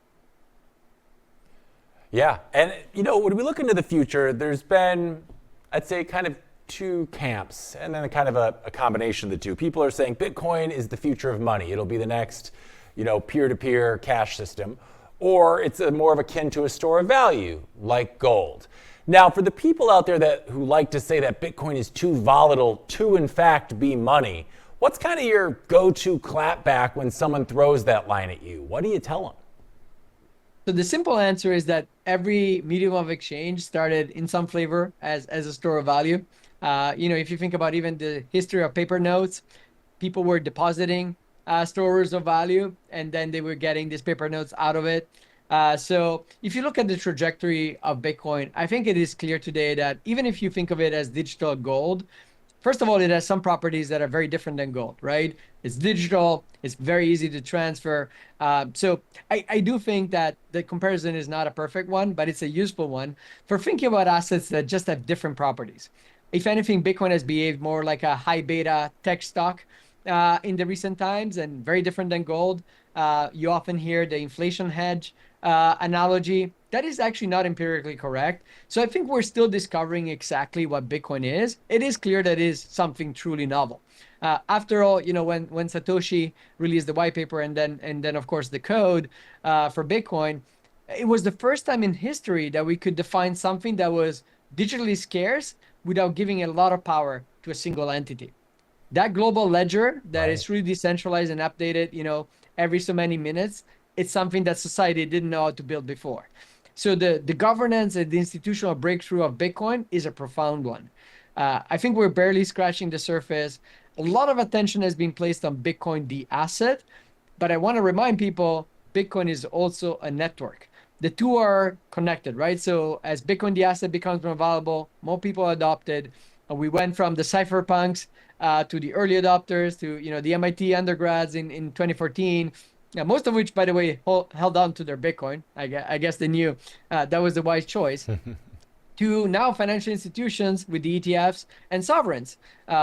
A: Yeah, and when we look into the future, there's been, I'd say, kind of two camps, and then kind of a combination of the two. People are saying Bitcoin is the future of money. It'll be the next, peer-to-peer cash system, or it's more of akin to a store of value, like gold. Now, for the people out there who like to say that Bitcoin is too volatile to, in fact, be money, what's kind of your go-to clapback when someone throws that line at you? What do you tell them?
G: So the simple answer is that every medium of exchange started in some flavor as a store of value. If you think about even the history of paper notes, people were depositing stores of value, and then they were getting these paper notes out of it. So if you look at the trajectory of Bitcoin, I think it is clear today that even if you think of it as digital gold, first of all, it has some properties that are very different than gold, right? It's digital, it's very easy to transfer. So I do think that the comparison is not a perfect one, but it's a useful one for thinking about assets that just have different properties. If anything, Bitcoin has behaved more like a high beta tech stock in the recent times, and very different than gold. You often hear the inflation hedge analogy. That is actually not empirically correct. So I think we're still discovering exactly what Bitcoin is. It is clear that it is something truly novel. After all, when Satoshi released the white paper and then of course the code for Bitcoin, it was the first time in history that we could define something that was digitally scarce without giving a lot of power to a single entity. That global ledger that is really decentralized and updated, every so many minutes, it's something that society didn't know how to build before. So the governance and the institutional breakthrough of Bitcoin is a profound one. I think we're barely scratching the surface. A lot of attention has been placed on Bitcoin, the asset, but I want to remind people, Bitcoin is also a network. The two are connected, right? So as Bitcoin, the asset, becomes more valuable, more people adopt it. We went from the cypherpunks to the early adopters to the MIT undergrads in 2014. Most of which, by the way, held on to their Bitcoin. I guess they knew that was the wise choice. To now financial institutions with the ETFs and sovereigns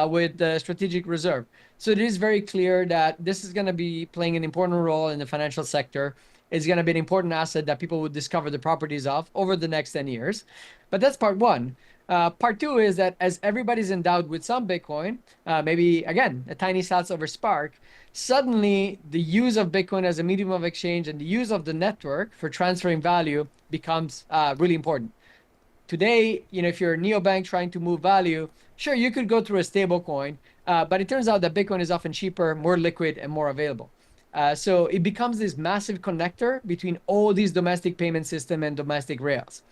G: with the strategic reserve. So it is very clear that this is going to be playing an important role in the financial sector. It's going to be an important asset that people will discover the properties of over the next 10 years. But that's part one. Part two is that as everybody's endowed with some Bitcoin, maybe, again, a tiny sats over Spark, suddenly the use of Bitcoin as a medium of exchange and the use of the network for transferring value becomes really important. Today, if you're a neobank trying to move value, sure, you could go through a stable coin, but it turns out that Bitcoin is often cheaper, more liquid, and more available. So it becomes this massive connector between all these domestic payment system and domestic rails.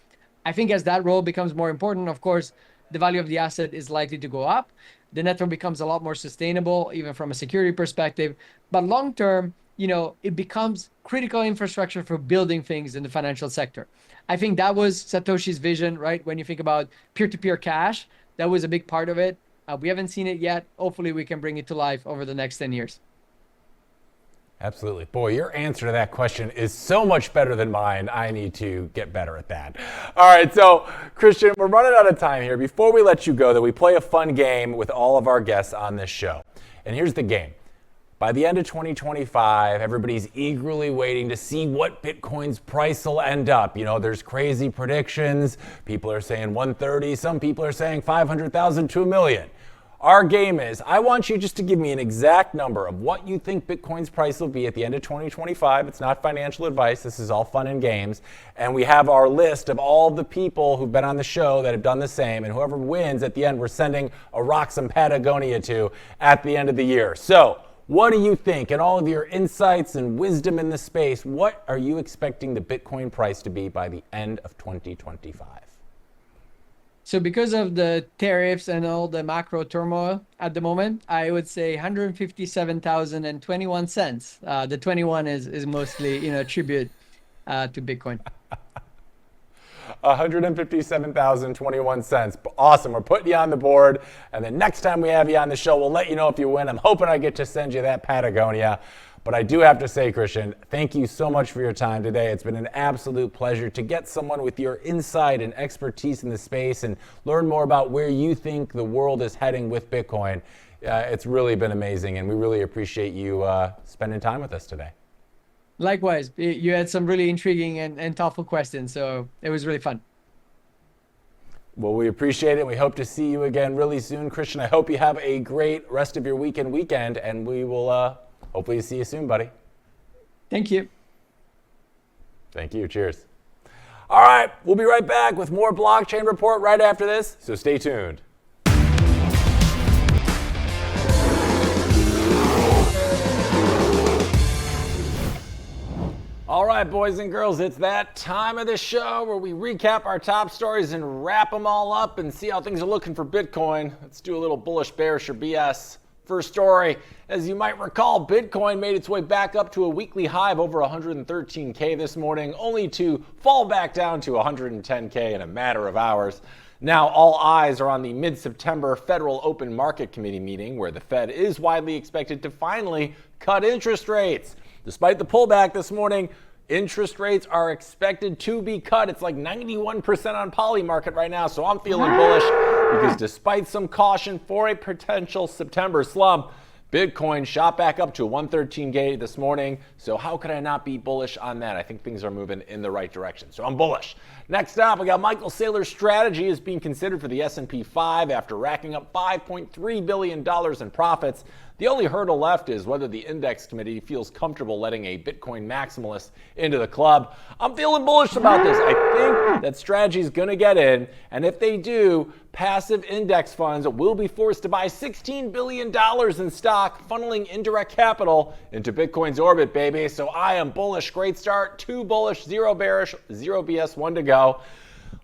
G: I think as that role becomes more important, of course, the value of the asset is likely to go up. The network becomes a lot more sustainable, even from a security perspective. But long term, it becomes critical infrastructure for building things in the financial sector. I think that was Satoshi's vision, right? When you think about peer-to-peer cash, that was a big part of it. We haven't seen it yet. Hopefully, we can bring it to life over the next 10 years.
A: Absolutely. Boy, your answer to that question is so much better than mine. I need to get better at that. All right, so Christian, we're running out of time here. Before we let you go, though, we play a fun game with all of our guests on this show. And here's the game. By the end of 2025, everybody's eagerly waiting to see what Bitcoin's price will end up. There's crazy predictions. People are saying 130. Some people are saying 500,000 to $1 million. Our game is, I want you just to give me an exact number of what you think Bitcoin's price will be at the end of 2025. It's not financial advice. This is all fun and games. And we have our list of all the people who've been on the show that have done the same. And whoever wins at the end, we're sending a Roxom Patagonia to at the end of the year. So what do you think? And all of your insights and wisdom in the space, what are you expecting the Bitcoin price to be by the end of 2025?
G: So because of the tariffs and all the macro turmoil at the moment, I would say 157,021 cents. The 21 is mostly, tribute to Bitcoin.
A: 157,021 cents. Awesome. We're putting you on the board. And then next time we have you on the show, we'll let you know if you win. I'm hoping I get to send you that Patagonia. But I do have to say, Christian, thank you so much for your time today. It's been an absolute pleasure to get someone with your insight and expertise in the space and learn more about where you think the world is heading with Bitcoin. It's really been amazing, and we really appreciate you spending time with us today.
G: Likewise, you had some really intriguing and thoughtful questions, so it was really fun.
A: Well, we appreciate it. We hope to see you again really soon. Christian, I hope you have a great rest of your weekend, and we will hopefully see you soon, buddy.
G: Thank you.
A: Thank you. Cheers. All right, we'll be right back with more Blockchain Report right after this, so stay tuned. All right, boys and girls, it's that time of the show where we recap our top stories and wrap them all up and see how things are looking for Bitcoin. Let's do a little bullish, bearish, or BS. First story, as you might recall, Bitcoin made its way back up to a weekly high of over 113K this morning, only to fall back down to 110K in a matter of hours. Now, all eyes are on the mid-September Federal Open Market Committee meeting, where the Fed is widely expected to finally cut interest rates. Despite the pullback this morning, interest rates are expected to be cut. It's like 91% on Polymarket right now, so I'm feeling bullish because despite some caution for a potential September slump, Bitcoin shot back up to 113K this morning. So how could I not be bullish on that? I think things are moving in the right direction. So I'm bullish. Next up, we got MicroStrategy is being considered for the S&P 5 after racking up $5.3 billion in profits. The only hurdle left is whether the index committee feels comfortable letting a Bitcoin maximalist into the club. I'm feeling bullish about this. I think that strategy is going to get in, and if they do, passive index funds will be forced to buy $16 billion in stock, funneling indirect capital into Bitcoin's orbit, baby. So I am bullish. Great start. 2 bullish, 0 bearish, 0 BS, 1 to go.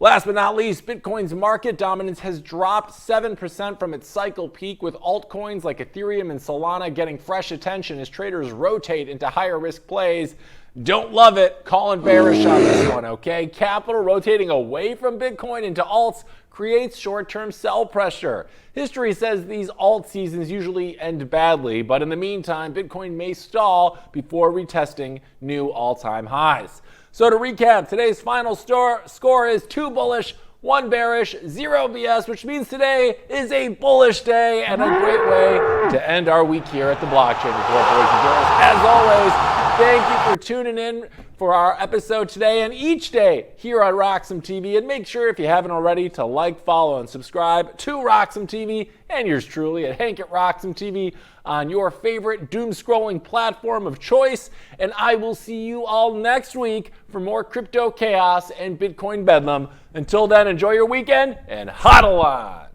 A: Last but not least, Bitcoin's market dominance has dropped 7% from its cycle peak, with altcoins like Ethereum and Solana getting fresh attention as traders rotate into higher risk plays. Don't love it. Calling bearish on this one, okay? Capital rotating away from Bitcoin into alts creates short-term sell pressure. History says these alt seasons usually end badly, but in the meantime, Bitcoin may stall before retesting new all-time highs. So to recap, today's final score is 2 bullish, 1 bearish, 0 BS, which means today is a bullish day and a great way to end our week here at the Blockchain Report, boys and girls. As always, thank you for tuning in for our episode today and each day here on Roxom TV. And make sure, if you haven't already, to like, follow, and subscribe to Roxom TV and yours truly at Hank at Roxom TV on your favorite doom-scrolling platform of choice. And I will see you all next week for more crypto chaos and Bitcoin bedlam. Until then, enjoy your weekend and hodl on!